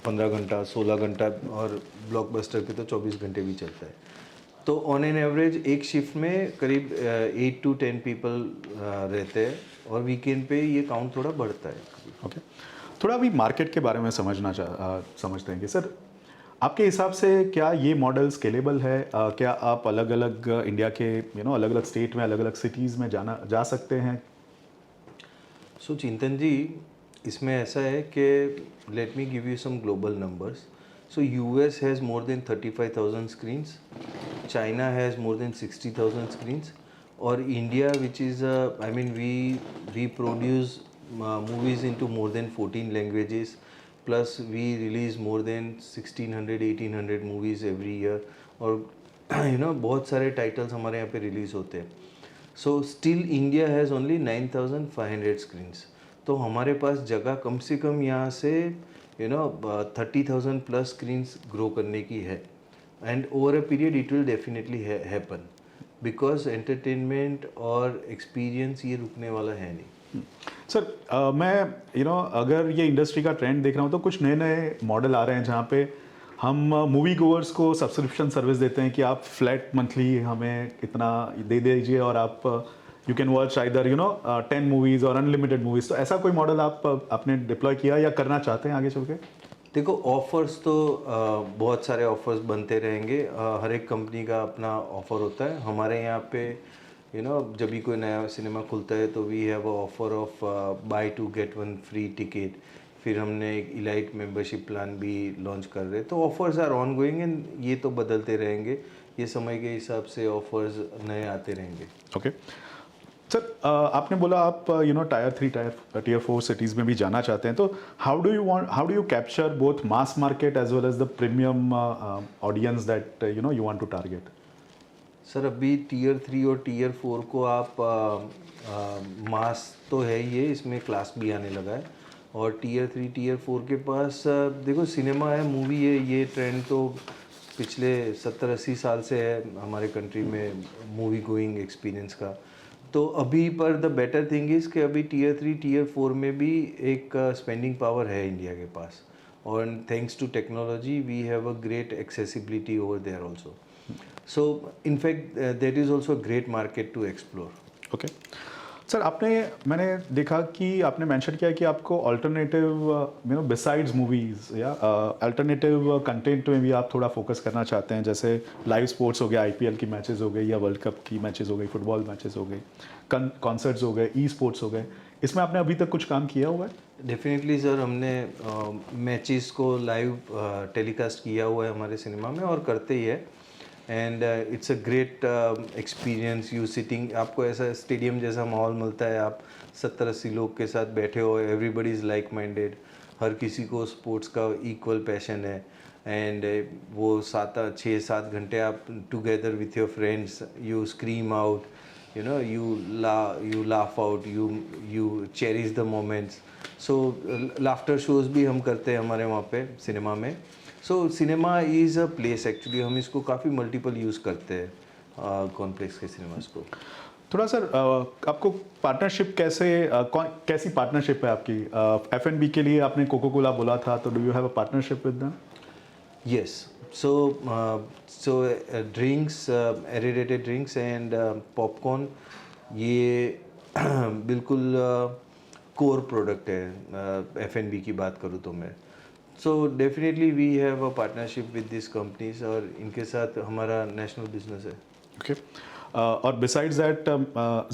15 घंटा, 16 घंटा, और ब्लॉकबस्टर पे तो 24 घंटे भी चलता है। तो ऑन एन एवरेज एक शिफ्ट में करीब 8 to 10 पीपल रहते हैं, और वीकेंड पे ये काउंट थोड़ा बढ़ता है। ओके, थोड़ा अभी मार्केट के बारे में समझते हैं कि सर आपके हिसाब से क्या ये मॉडल स्केलेबल है? क्या आप अलग अलग इंडिया के अलग अलग स्टेट में, अलग अलग सिटीज़ में जा सकते हैं? सो चिंतन जी, इसमें ऐसा है कि let me give you some global numbers. So US has more than 35,000 screens, China has more than 60,000 screens, और India which is I mean we produce movies into more than 14 languages, plus we release more than 1600-1800 movies every year, और बहुत सारे titles हमारे यहाँ पे release होते हैं। So still India has only 9,500 screens. तो हमारे पास जगह कम से कम यहाँ से 30,000 प्लस स्क्रीन्स ग्रो करने की है, and over a period it will definitely happen, because entertainment और एक्सपीरियंस ये रुकने वाला है नहीं। सर मैं अगर ये इंडस्ट्री का ट्रेंड देख रहा हूँ तो कुछ नए नए मॉडल आ रहे हैं जहाँ पे हम मूवी गोअर्स को सब्सक्रिप्शन सर्विस देते हैं कि आप फ्लैट मंथली हमें इतना दे दीजिए और आप you can watch either 10 movies और अनलिमिटेड मूवीज़। तो ऐसा कोई मॉडल आपने डिप्लॉय किया या करना चाहते हैं आगे चल के? देखो, ऑफ़र्स तो बहुत सारे ऑफ़र्स बनते रहेंगे, हर एक कंपनी का अपना ऑफ़र होता है। हमारे यहाँ पे जब भी कोई नया सिनेमा खुलता है तो we have a offer of buy 2 get 1 free ticket. फिर हमने एक इलाइट मेंबरशिप प्लान भी लॉन्च कर रहे हैं। तो offers are ongoing, and ये तो बदलते रहेंगे, ये समय के हिसाब से ऑफ़र्स नए आते रहेंगे। ओके सर, आपने बोला आप टायर 3 टियर 4 सिटीज़ में भी जाना चाहते हैं, तो how do you capture both mass market as well as the premium audience that you want to target? Sir, अभी टियर 3 और टियर 4 को आप मास तो है ही है, इसमें क्लास भी आने लगा है, और टियर 3 टियर 4 के पास देखो, सिनेमा है, मूवी है, ये ट्रेंड तो पिछले 70-80 साल से है हमारे कंट्री में, मूवी गोइंग एक्सपीरियंस का। तो अभी पर द बेटर थिंग इज़ कि अभी टियर 3 टियर 4 में भी एक स्पेंडिंग पावर है इंडिया के पास, और thanks to technology we have a great accessibility over there also. So in fact that is also a great market to explore. Okay sir, मैंने देखा कि आपने मेंशन किया कि आपको अल्टरनेटिव बिसाइड्स मूवीज़ या अल्टरनेटिव कंटेंट में भी आप थोड़ा फोकस करना चाहते हैं, जैसे लाइव स्पोर्ट्स हो गया, आईपीएल की मैचेस हो गई, या वर्ल्ड कप की मैचेस हो गई, फुटबॉल मैचेस हो गई, कॉन्सर्ट्स हो गए, ई स्पोर्ट्स हो गए। इसमें आपने अभी तक कुछ काम किया हुआ है? डेफिनेटली सर, हमने मैचेस को लाइव टेलीकास्ट किया हुआ है हमारे सिनेमा में, और करते ही है, and it's a great experience. You sitting, आपको ऐसा स्टेडियम जैसा माहौल मिलता है, आप 70-80 लोग के साथ बैठे हो, एवरीबडी इज़ लाइक माइंडेड, हर किसी को स्पोर्ट्स का इक्वल पैशन है, एंड वो 6-7 घंटे आप together with your friends, you scream out, you laugh out, you cherish the moments. So laughter shows भी हम करते हैं हमारे वहाँ पे सिनेमा में। सो cinema is a place, actually हम इसको काफ़ी मल्टीपल यूज़ करते हैं कॉम्प्लेक्स के सिनेमास को। थोड़ा सर, आपको पार्टनरशिप कैसी पार्टनरशिप है आपकी? F&B के लिए आपने कोको कोला बोला था, तो do you have a partnership with them? Yes. So drinks, aerated drinks and popcorn, ये बिल्कुल कोर प्रोडक्ट है F&B की बात करूँ तो मैं। So definitely we have a partnership with this companies, और इनके साथ हमारा नेशनल बिजनेस है। ओके और बिसाइड्स दैट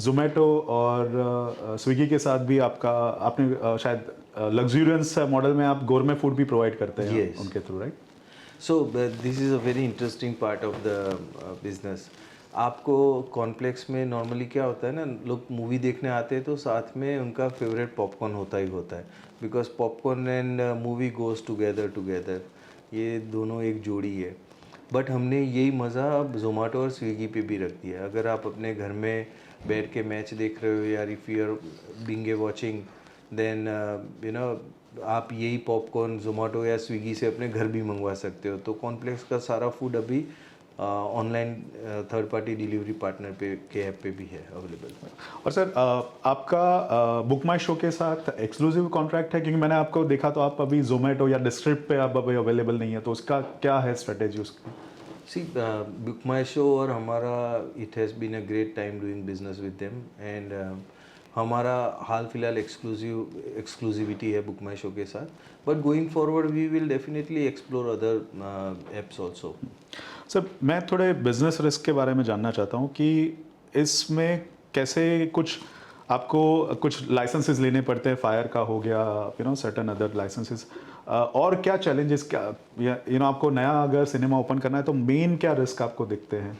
जोमेटो और स्विगी के साथ भी आपने शायद लग्जूरियस मॉडल में आप गोरमे फूड भी प्रोवाइड करते हैं Yes. उनके through, right? So this is a very interesting part of the business. आपको कॉम्प्लेक्स में नॉर्मली क्या होता है ना, लोग मूवी देखने आते हैं तो साथ में उनका फेवरेट पॉपकॉर्न होता ही होता है, because popcorn and movie goes together, ये दोनों एक जोड़ी है। बट हमने यही मज़ा अब जोमेटो और स्विगी पे भी रख दिया। अगर आप अपने घर में बैठ के मैच देख रहे हो, या if you are being a watching, then आप यही पॉपकॉर्न जोमेटो या स्विगी से अपने घर भी मंगवा सकते हो। तो कॉर्नफ्लेक्स का सारा फूड अभी online third party delivery partner पे के ऐप पे भी है अवेलेबल। और सर आपका बुक माई शो के साथ एक्सक्लूसिव कॉन्ट्रैक्ट है, क्योंकि मैंने आपको देखा तो आप अभी जोमेटो या डिस्ट्रिक्ट पे आप अभी अवेलेबल नहीं है, तो उसका क्या है स्ट्रेटेजी उसकी? सी बुक माई शो और हमारा it has been a great time doing business with them and हमारा हाल फिलहाल एक्सक्लूसिविटी है बुक माई शो के साथ, but going forward we will definitely explore other apps also. Sir मैं थोड़े बिजनेस रिस्क के बारे में जानना चाहता हूँ कि इसमें कैसे कुछ आपको कुछ लाइसेंसेस लेने पड़ते हैं, फायर का हो गया, सर्टेन अदर लाइसेंसेस, और क्या चैलेंजेस, क्या आपको नया अगर सिनेमा ओपन करना है तो मेन क्या रिस्क आपको दिखते हैं?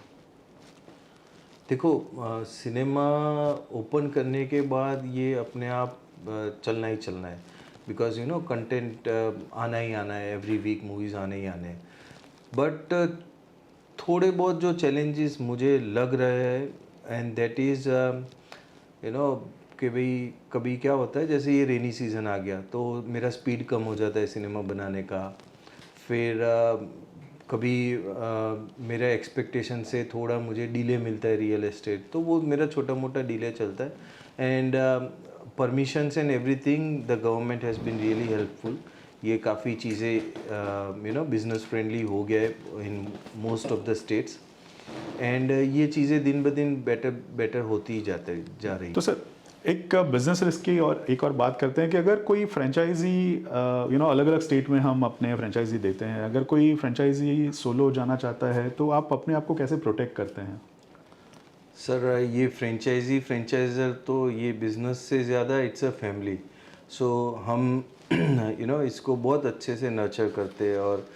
देखो सिनेमा ओपन करने के बाद ये अपने आप चलना ही चलना है, बिकॉज कंटेंट आना ही आना है, एवरी वीक मूवीज़ आने ही आने हैं। बट थोड़े बहुत जो चैलेंजेस मुझे लग रहे हैं एंड दैट इज़ कि भाई कभी क्या होता है, जैसे ये रेनी सीज़न आ गया तो मेरा स्पीड कम हो जाता है सिनेमा बनाने का। फिर कभी मेरा एक्सपेक्टेशन से थोड़ा मुझे डिले मिलता है रियल एस्टेट, तो वो मेरा छोटा मोटा डिले चलता है। And permissions and everything the government has been really helpful. ये काफ़ी चीज़ें बिजनेस फ्रेंडली हो गया है in most of the states, and ये चीज़ें दिन ब दिन बेटर होती ही जा रही। तो सर एक बिजनेस रिस्क की और एक और बात करते हैं कि अगर कोई फ्रेंचाइजी अलग अलग स्टेट में हम अपने फ्रेंचाइजी देते हैं, अगर कोई फ्रेंचाइजी सोलो जाना चाहता है तो आप अपने आप को कैसे प्रोटेक्ट करते हैं? सर ये फ्रेंचाइजर तो ये बिज़नेस से ज़्यादा इट्स अ फैमिली। सो हम इसको बहुत अच्छे से नर्चर करते हैं, और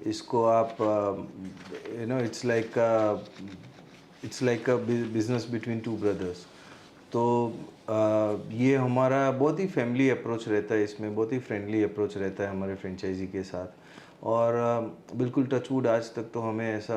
इसको आप it's like a business between two brothers. तो ये हमारा बहुत ही फैमिली अप्रोच रहता है, इसमें बहुत ही फ्रेंडली अप्रोच रहता है हमारे फ्रेंचाइजी के साथ। और बिल्कुल टचवुड आज तक तो हमें ऐसा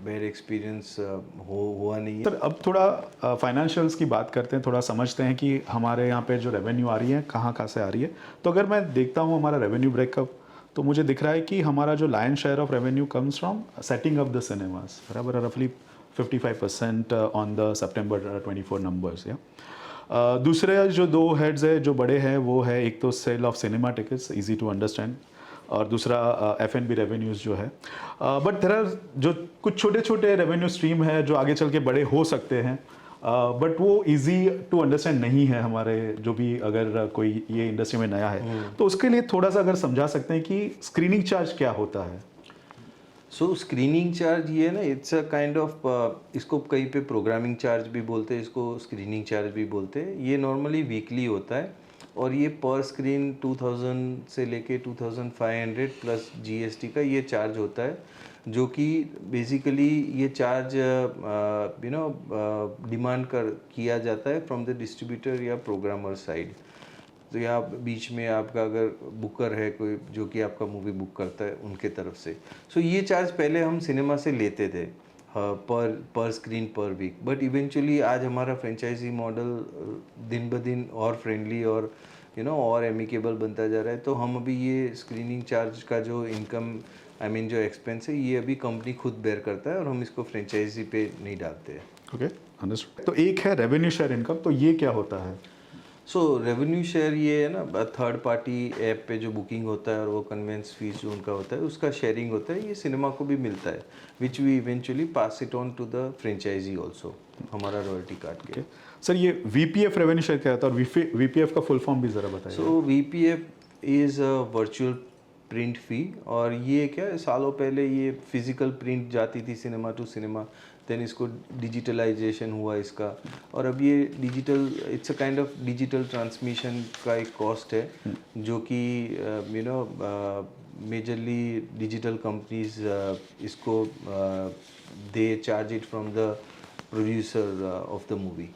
बैड एक्सपीरियंस हुआ नहीं है। सर अब थोड़ा फाइनेंशियल्स की बात करते हैं, थोड़ा समझते हैं कि हमारे यहाँ पे जो रेवेन्यू आ रही है कहाँ कहाँ से आ रही है। तो अगर मैं देखता हूँ हमारा रेवेन्यू ब्रेकअप, तो मुझे दिख रहा है कि हमारा जो lion share of revenue comes from setting up the cinemas, बराबर, रफली 55% ऑन द September 24 नंबर्स। या दूसरे जो दो हेड्स है जो बड़े हैं वो है, एक तो sale of cinema tickets, easy to understand, और दूसरा F&B रेवेन्यूज़ जो है। बट देयर आर जो कुछ छोटे छोटे रेवेन्यू स्ट्रीम है जो आगे चल के बड़े हो सकते हैं, बट वो इजी टू अंडरस्टैंड नहीं है हमारे, जो भी अगर कोई ये इंडस्ट्री में नया है तो उसके लिए थोड़ा सा अगर समझा सकते हैं कि स्क्रीनिंग चार्ज क्या होता है? सो स्क्रीनिंग चार्ज ये है ना, इट्स अ काइंड ऑफ, इसको कहीं पे प्रोग्रामिंग चार्ज भी बोलते हैं, इसको स्क्रीनिंग चार्ज भी बोलते हैं। ये नॉर्मली वीकली होता है, और ये पर स्क्रीन 2000 से लेके 2500 प्लस GST का ये चार्ज होता है, जो कि बेसिकली ये चार्ज डिमांड किया जाता है फ्रॉम द डिस्ट्रीब्यूटर या प्रोग्रामर साइड। तो या बीच में आपका अगर बुकर है कोई जो कि आपका मूवी बुक करता है उनके तरफ से। सो ये चार्ज पहले हम सिनेमा से लेते थे पर स्क्रीन पर वीक, बट इवेंचुअली आज हमारा फ्रेंचाइजी मॉडल दिन ब दिन और फ्रेंडली और और एमिकेबल बनता जा रहा है। तो हम अभी ये स्क्रीनिंग चार्ज का जो इनकम जो एक्सपेंस है ये अभी कंपनी खुद बेयर करता है, और हम इसको फ्रेंचाइजी पे नहीं डालते हैं। Okay, understood. तो एक है रेवेन्यू शेयर इनकम, तो ये क्या होता है? सो रेवेन्यू शेयर ये है ना, थर्ड पार्टी ऐप पे जो बुकिंग होता है और वो कन्वेंस फीस जो उनका होता है उसका शेयरिंग होता है, ये सिनेमा को भी मिलता है, which we eventually pass it on to the franchisee also, हमारा रॉयल्टी काट के। सर ये VPF रेवेन्यू शेयर क्या होता है, और VPF का फुल फॉर्म भी ज़रा बताइए। So VPF is a virtual print fee, और ये क्या है, सालों पहले ये फिज़िकल प्रिंट जाती थी सिनेमा टू सिनेमा, देन इसको डिजिटलाइजेशन हुआ इसका, और अब ये digital, it's a kind of digital transmission का एक कॉस्ट है, जो कि मेजरली डिजिटल कंपनीज इसको they charge it from the producer of the movie.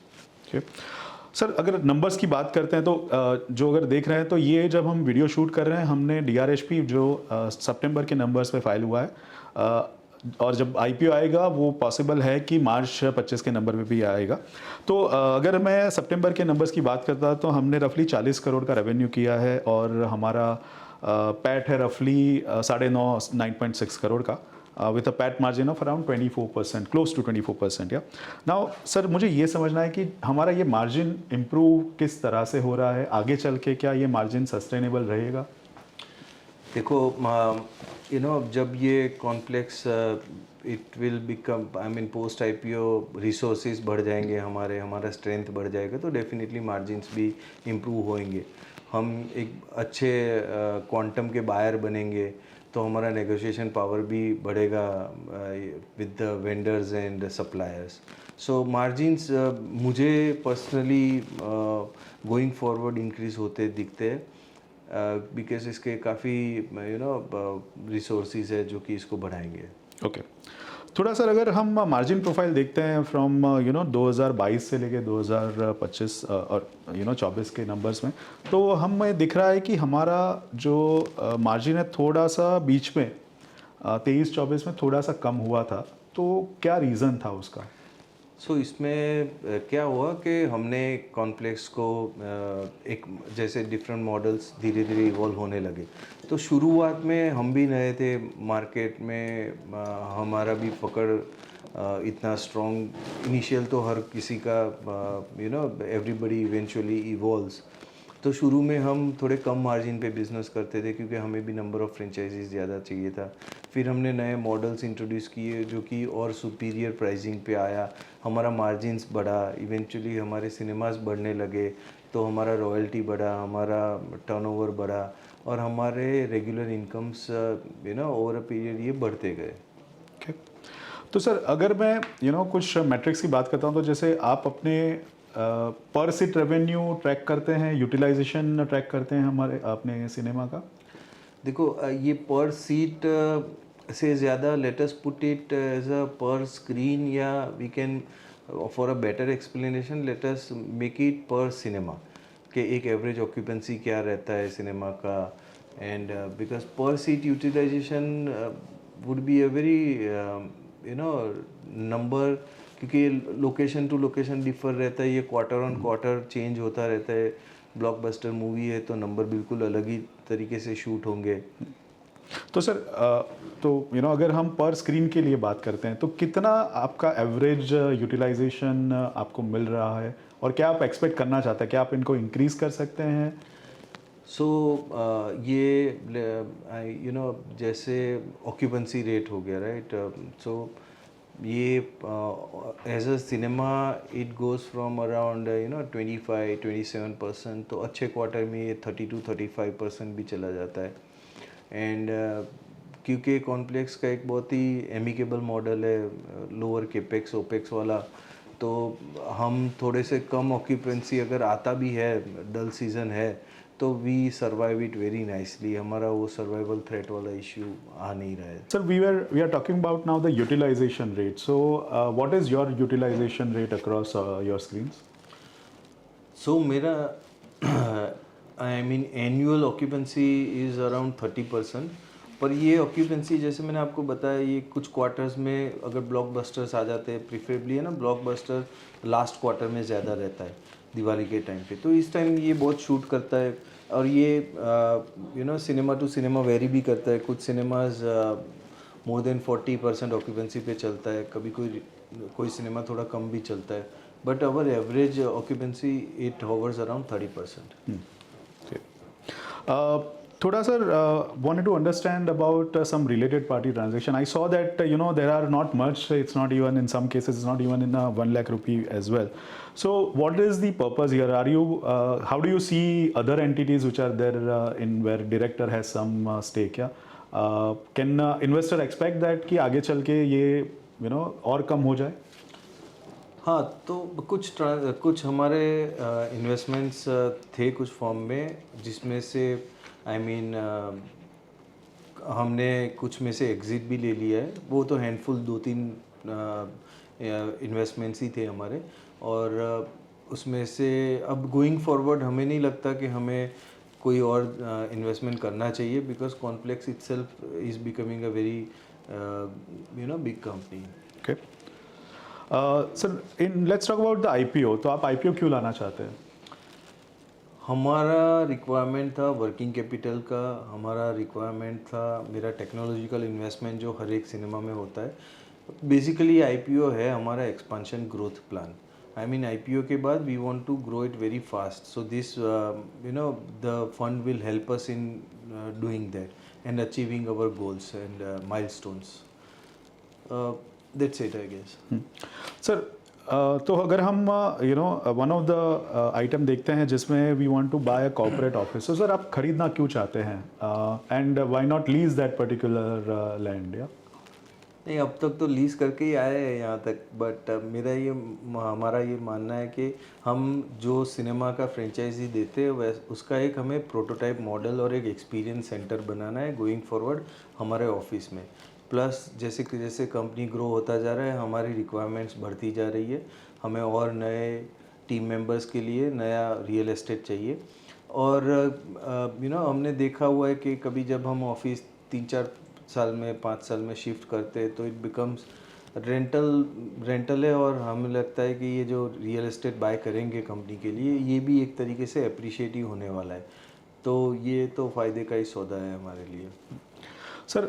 Sir अगर नंबर्स की बात करते हैं तो जो अगर देख रहे हैं तो ये जब हम वीडियो शूट कर रहे हैं हमने DRHP जो सितंबर के नंबर्स पे फाइल हुआ है, और जब आईपीओ आएगा वो पॉसिबल है कि मार्च 25 के नंबर में भी आएगा। तो अगर मैं सितंबर के नंबर्स की बात करता तो हमने रफली 40 करोड़ का रेवेन्यू किया है और हमारा पैट है रफली 9.5 9.6 करोड़ का, with a PAT margin of around 24%, close to 24%, या। नाउ सर मुझे ये समझना है कि हमारा ये मार्जिन इम्प्रूव किस तरह से हो रहा है, आगे चल के क्या ये मार्जिन सस्टेनेबल रहेगा? देखो जब ये complex it will become, I mean post IPO resources बढ़ जाएंगे, हमारा स्ट्रेंथ बढ़ जाएगा, तो डेफिनेटली मार्जिन्स भी इम्प्रूव होएंगे। हम एक अच्छे क्वांटम के बायर बनेंगे तो हमारा नेगोशिएशन पावर भी बढ़ेगा with the vendors and suppliers. So margins मुझे पर्सनली गोइंग फॉरवर्ड इंक्रीज होते दिखते हैं, बिकॉज इसके काफ़ी रिसोर्सेज है जो कि इसको बढ़ाएंगे। ओके, थोड़ा सर अगर हम मार्जिन प्रोफाइल देखते हैं फ्रॉम 2022 से लेके 2025 और 24 के नंबर्स में, तो हमें दिख रहा है कि हमारा जो मार्जिन है थोड़ा सा बीच में 23-24 में थोड़ा सा कम हुआ था, तो क्या रीज़न था उसका? सो इसमें क्या हुआ कि हमने कॉम्प्लेक्स को एक जैसे डिफरेंट मॉडल्स धीरे धीरे इवॉल्व होने लगे, तो शुरुआत में हम भी नए थे मार्केट में, हमारा भी पकड़ इतना स्ट्रॉन्ग इनिशियल तो हर किसी का एवरीबडी इवेंचुअली इवॉल्व्स। तो शुरू में हम थोड़े कम मार्जिन पे बिज़नेस करते थे क्योंकि हमें भी नंबर ऑफ़ फ्रेंचाइजीज ज़्यादा चाहिए था। फिर हमने नए मॉडल्स इंट्रोड्यूस किए जो कि और सुपीरियर प्राइसिंग पे आया, हमारा मार्जिन्स बढ़ा, इवेंचुअली हमारे सिनेमास बढ़ने लगे, तो हमारा रॉयल्टी बढ़ा, हमारा टर्नओवर बढ़ा और हमारे regular incomes over a period ये बढ़ते गए। Okay. तो सर अगर मैं कुछ मैट्रिक्स की बात करता हूँ, तो जैसे आप अपने पर सीट रेवेन्यू ट्रैक करते हैं, यूटिलाइजेशन ट्रैक करते हैं हमारे अपने सिनेमा का? देखो ये पर सीट से ज़्यादा let us put it as a per screen, या we can for a better explanation let us make it per cinema, कि एक एवरेज ऑक्यूपेंसी क्या रहता है सिनेमा का, and because per seat utilisation would be a very number, क्योंकि location to location differ रहता है, ये क्वार्टर ऑन क्वार्टर चेंज होता रहता है। ब्लॉकबस्टर मूवी है तो नंबर बिल्कुल अलग ही तरीके से शूट होंगे। तो सर तो अगर हम पर स्क्रीन के लिए बात करते हैं तो कितना आपका एवरेज यूटिलाइजेशन आपको मिल रहा है और क्या आप एक्सपेक्ट करना चाहते हैं, क्या आप इनको इंक्रीज कर सकते हैं? सो ये जैसे ऑक्यूपेंसी रेट हो गया, राइट, सो ये as a cinema it goes from around 25-27%, तो अच्छे क्वार्टर में ये 32-35% भी चला जाता है। एंड क्योंकि कॉम्प्लेक्स का एक बहुत ही एमिकेबल मॉडल है, लोअर केपेक्स ओपेक्स वाला, तो हम थोड़े से कम ऑक्यूपेंसी अगर आता भी है, डल सीज़न है, तो we survive it very nicely, हमारा वो सर्वाइवल थ्रेट वाला इश्यू आ नहीं रहा है। Sir, we are talking about now the utilization rate. So, what is your utilization rate across your screens? सो मेरा I mean annual occupancy is around 30%, पर ये ऑक्यूपेंसी जैसे मैंने आपको बताया, ये कुछ क्वार्टर्स में अगर ब्लॉकबस्टर्स आ जाते हैं, प्रीफरेबली है ना, ब्लॉकबस्टर लास्ट क्वार्टर में ज़्यादा रहता है दिवाली के टाइम पे, तो इस टाइम ये बहुत शूट करता है। और ये सिनेमा टू सिनेमा वेरी भी करता है, कुछ सिनेमाज मोर देन 40% ऑक्यूपेंसी पे चलता है, कभी कोई सिनेमा थोड़ा कम भी चलता है, but our average occupancy it hovers around 30%। Thoda sir, wanted to understand about some related party transaction. I saw that there are not much. It's not even in some cases. It's not even in 1 lakh rupee as well. So what is the purpose here? Are you? How do you see other entities which are there in where director has some stake? Yeah. Can investor expect that कि आगे चल के ये और कम हो जाए? हाँ, तो कुछ हमारे इन्वेस्टमेंट्स थे कुछ फॉर्म में, जिसमें से आई मीन हमने कुछ में से एग्ज़िट भी ले लिया है, वो तो हैंडफुल 2-3 इन्वेस्टमेंट्स ही थे हमारे, और उसमें से अब गोइंग फॉरवर्ड हमें नहीं लगता कि हमें कोई और इन्वेस्टमेंट करना चाहिए, because complex itself is becoming a very big company. Okay sir, in let's talk about the IPO. तो आप आईपीओ क्यों लाना चाहते हैं? हमारा रिक्वायरमेंट था वर्किंग कैपिटल का, हमारा रिक्वायरमेंट था मेरा टेक्नोलॉजिकल इन्वेस्टमेंट जो हर एक सिनेमा में होता है। बेसिकली आईपीओ है हमारा expansion growth plan. I mean IPO के बाद we want to grow it very fast, so this the fund will help us in doing that and achieving our goals and milestones. That's it I guess. Sir तो अगर हम one of the item देखते हैं जिसमें we want to buy a corporate office, तो sir आप खरीदना क्यों चाहते हैं and why not lease that particular land? या नहीं, अब तक तो लीज करके ही आए हैं यहाँ तक, बट हमारा ये मानना है कि हम जो सिनेमा का फ्रेंचाइजी देते हैं वैस उसका एक हमें प्रोटोटाइप मॉडल और एक एक्सपीरियंस सेंटर बनाना है गोइंग फॉरवर्ड हमारे ऑफिस में। प्लस जैसे कि जैसे कंपनी ग्रो होता जा रहा है, हमारी रिक्वायरमेंट्स बढ़ती जा रही है, हमें और नए टीम मेंबर्स के लिए नया रियल एस्टेट चाहिए। और हमने देखा हुआ है कि कभी जब हम ऑफिस 3-4 साल में 5 साल में शिफ्ट करते हैं तो इट बिकम्स रेंटल है, और हमें लगता है कि ये जो रियल एस्टेट बाय करेंगे कंपनी के लिए ये भी एक तरीके से अप्रिशिएट ही होने वाला है, तो ये तो फ़ायदे का ही सौदा है हमारे लिए। सर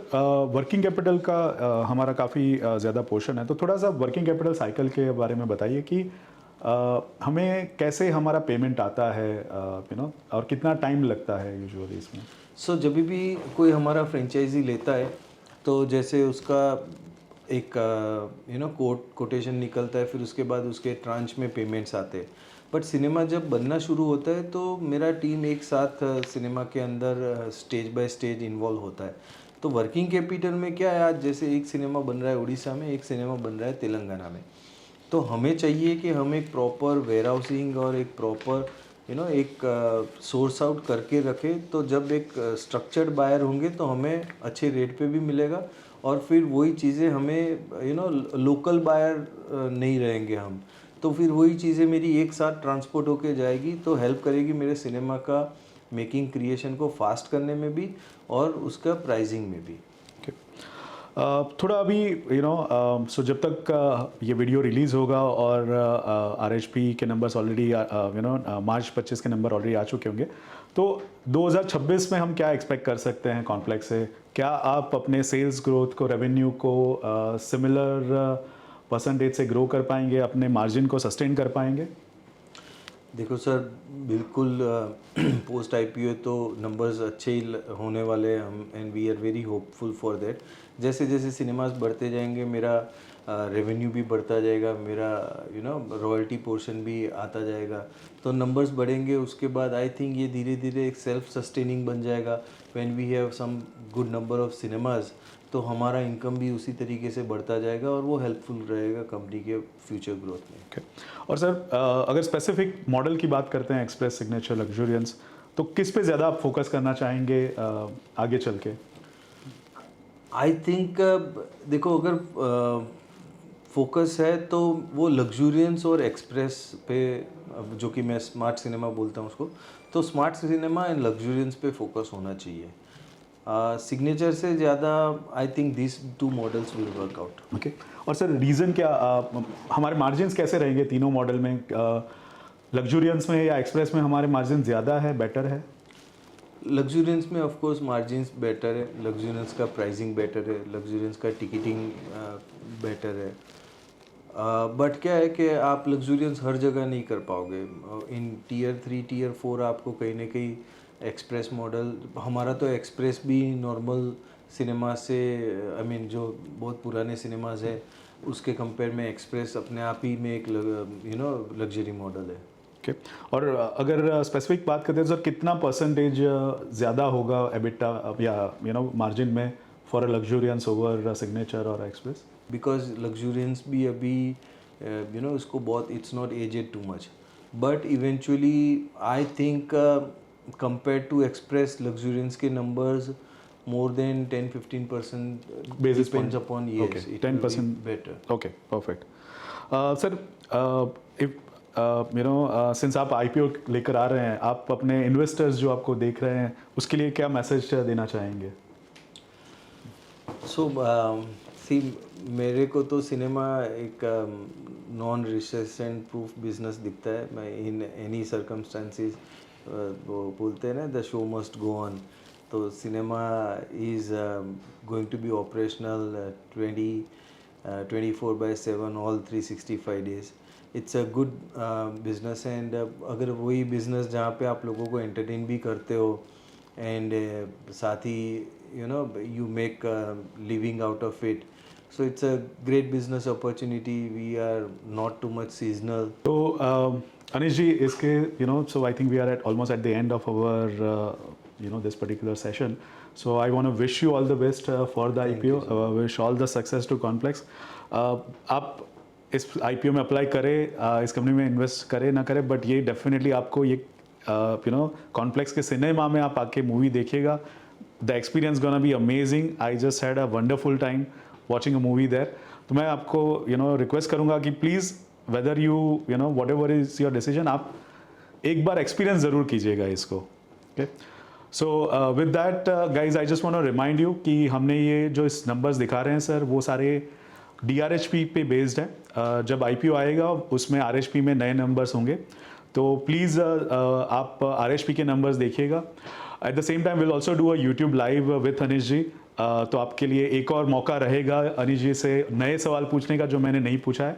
वर्किंग कैपिटल का हमारा काफ़ी ज़्यादा पोर्शन है, तो थोड़ा सा वर्किंग कैपिटल साइकिल के बारे में बताइए कि हमें कैसे हमारा पेमेंट आता है और कितना टाइम लगता है यूजुअली इसमें? सो जब भी कोई हमारा फ्रेंचाइजी लेता है तो जैसे उसका एक कोटेशन निकलता है, फिर उसके बाद उसके ट्रांच में पेमेंट्स आते हैं। बट सिनेमा जब बनना शुरू होता है तो मेरा टीम एक साथ सिनेमा के अंदर स्टेज बाय स्टेज इन्वॉल्व होता है। तो वर्किंग कैपिटल में क्या है, आज जैसे एक सिनेमा बन रहा है उड़ीसा में, एक सिनेमा बन रहा है तेलंगाना में, तो हमें चाहिए कि हम एक प्रॉपर वेयर हाउसिंग और एक प्रॉपर एक सोर्स आउट करके रखें, तो जब एक स्ट्रक्चर्ड बायर होंगे तो हमें अच्छे रेट पे भी मिलेगा, और फिर वही चीज़ें हमें लोकल बायर नहीं रहेंगे हम, तो फिर वही चीज़ें मेरी एक साथ ट्रांसपोर्ट होके जाएगी, तो हेल्प करेगी मेरे सिनेमा का मेकिंग क्रिएशन को फास्ट करने में भी और उसका प्राइसिंग में भी। थोड़ा अभी सो जब तक ये वीडियो रिलीज़ होगा और आरएचपी के नंबर्स ऑलरेडी मार्च 25 के नंबर ऑलरेडी आ चुके होंगे, तो 2026 में हम क्या एक्सपेक्ट कर सकते हैं कॉम्प्लेक्स से? क्या आप अपने सेल्स ग्रोथ को, रेवेन्यू को सिमिलर परसेंटेज से ग्रो कर पाएंगे, अपने मार्जिन को सस्टेन कर पाएंगे? देखो सर, बिल्कुल पोस्ट आईपीओ तो नंबर्स अच्छे ही होने वाले हैं हम, and we are very hopeful for that. जैसे जैसे सिनेमास बढ़ते जाएंगे मेरा रेवेन्यू भी बढ़ता जाएगा, मेरा रॉयल्टी पोर्शन भी आता जाएगा, तो नंबर्स बढ़ेंगे। उसके बाद आई थिंक ये धीरे धीरे एक सेल्फ सस्टेनिंग बन जाएगा। When we have some good number of cinemas, तो हमारा इनकम भी उसी तरीके से बढ़ता जाएगा और वो हेल्पफुल रहेगा कंपनी के फ्यूचर ग्रोथ में। Okay. और सर अगर स्पेसिफिक मॉडल की बात करते हैं, एक्सप्रेस, सिग्नेचर, लग्जूरियंस, तो किस पे ज़्यादा आप फोकस करना चाहेंगे आगे चल के? आई थिंक देखो, अगर फोकस है तो वो लग्जूरियंस और एक्सप्रेस पे, जो कि मैं स्मार्ट सिनेमा बोलता हूँ उसको, तो स्मार्ट सिनेमा एंड लग्जूरियंस पे फोकस होना चाहिए। सिग्नेचर से ज़्यादा I think this 2 models will work out. Okay. और सर रीज़न क्या, हमारे मार्जिन्स कैसे रहेंगे तीनों मॉडल में? लग्जूरियंस में या एक्सप्रेस में हमारे मार्जिन ज़्यादा है, बेटर है? लग्जूरियंस में ऑफ कोर्स मार्जिन्स बेटर है, लग्जूरियंस का प्राइसिंग बेटर है, लग्जूरियंस का टिकटिंग बेटर है। बट क्या है कि आप लग्जूरियंस हर जगह नहीं कर पाओगे। इन टीयर 3 टीयर 4 आपको कहीं ना कहीं एक्सप्रेस मॉडल, हमारा तो एक्सप्रेस भी नॉर्मल सिनेमा से आई मीन जो बहुत पुराने सिनेमाज है उसके कंपेयर में एक्सप्रेस अपने आप ही में एक लग्जरी मॉडल है। ओके। और अगर स्पेसिफिक बात करते हैं सर, कितना परसेंटेज ज़्यादा होगा एबिटा या मार्जिन में फॉर लग्जूरियंस ओवर सिग्नेचर और एक्सप्रेस? बिकॉज लग्जूरियंस भी अभी उसको बहुत, it's not aged too much, but eventually I think compare to express luxuriance के numbers more than 10-15% basis depends point upon, yes, okay, it 10% will be better. Okay, perfect. Sir, if since आप IPO लेकर आ रहे हैं, आप अपने investors जो आपको देख रहे हैं उसके लिए क्या मैसेज देना चाहेंगे? सो सी मेरे को तो सिनेमा एक नॉन रिसेशन प्रूफ बिजनेस दिखता है. मैं इन एनी सर्कमस्टांसिस वो बोलते हैं ना the show must go on. तो cinema is going to be operational 24/7 all 365 days. It's a good business. And अगर वही बिजनेस जहाँ पे आप लोगों को एंटरटेन भी करते हो एंड साथ ही you make a living out of it, so it's a great business opportunity. We are not too much seasonal. तो Anish ji, इसके so I think we are at almost at the end of our this particular session. So I want to wish you all the best for the IPO. Wish all the success to Complex. आप इस IPO में apply करें, इस company में invest करें ना करें, but ये डेफिनेटली आपको ये कॉम्प्लेक्स के सिनेमा में आप आके मूवी देखिएगा. The experience gonna be amazing. I just had a wonderful time watching a movie there. तो मैं आपको रिक्वेस्ट करूँगा कि please whether you whatever is your decision, आप एक बार एक्सपीरियंस ज़रूर कीजिएगा इसको. Okay, so with that guys I just want to remind you कि हमने ये जो इस नंबर्स दिखा रहे हैं सर, वो सारे DRHP पे बेस्ड है. जब IPO आएगा उसमें RHP में नए नंबर्स होंगे, तो प्लीज़ आप RHP के नंबर्स देखिएगा. At the same time will also do a YouTube live with Anish ji. तो आपके लिए एक और मौका रहेगा अनिश जी से नए सवाल पूछने का जो मैंने नहीं पूछा है.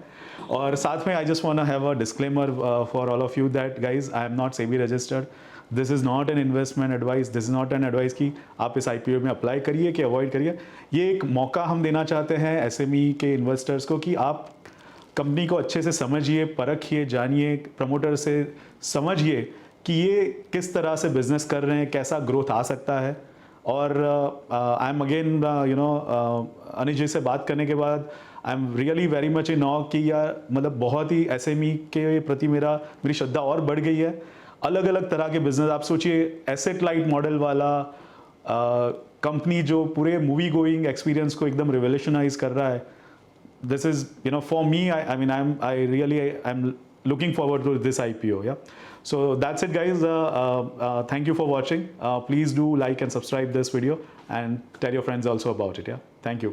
और साथ में I just want to have a disclaimer for all of you that guys I am not SEBI registered. This is not an investment advice. This is not an advice कि आप इस IPO में अप्लाई करिए कि अवॉइड करिए. ये एक मौका हम देना चाहते हैं SME के इन्वेस्टर्स को कि आप कंपनी को अच्छे से समझिए, परखिए, जानिए, प्रमोटर से समझिए कि ये किस तरह से बिजनेस कर रहे हैं, कैसा ग्रोथ आ सकता है. और आई एम अगेन अनिश जी से बात करने के बाद I am really very much in awe कि यार मतलब बहुत ही SME के प्रति मेरी श्रद्धा और बढ़ गई है. अलग अलग तरह के बिजनेस, आप सोचिए एसेट लाइट मॉडल वाला कंपनी जो पूरे मूवी गोइंग एक्सपीरियंस को एकदम रिवोल्यूशनाइज कर रहा है. This is for me, I really am looking forward to this IPO. Yeah, so that's it guys. Thank you for watching. Please do like and subscribe this video and tell your friends also about it. Yeah, thank you.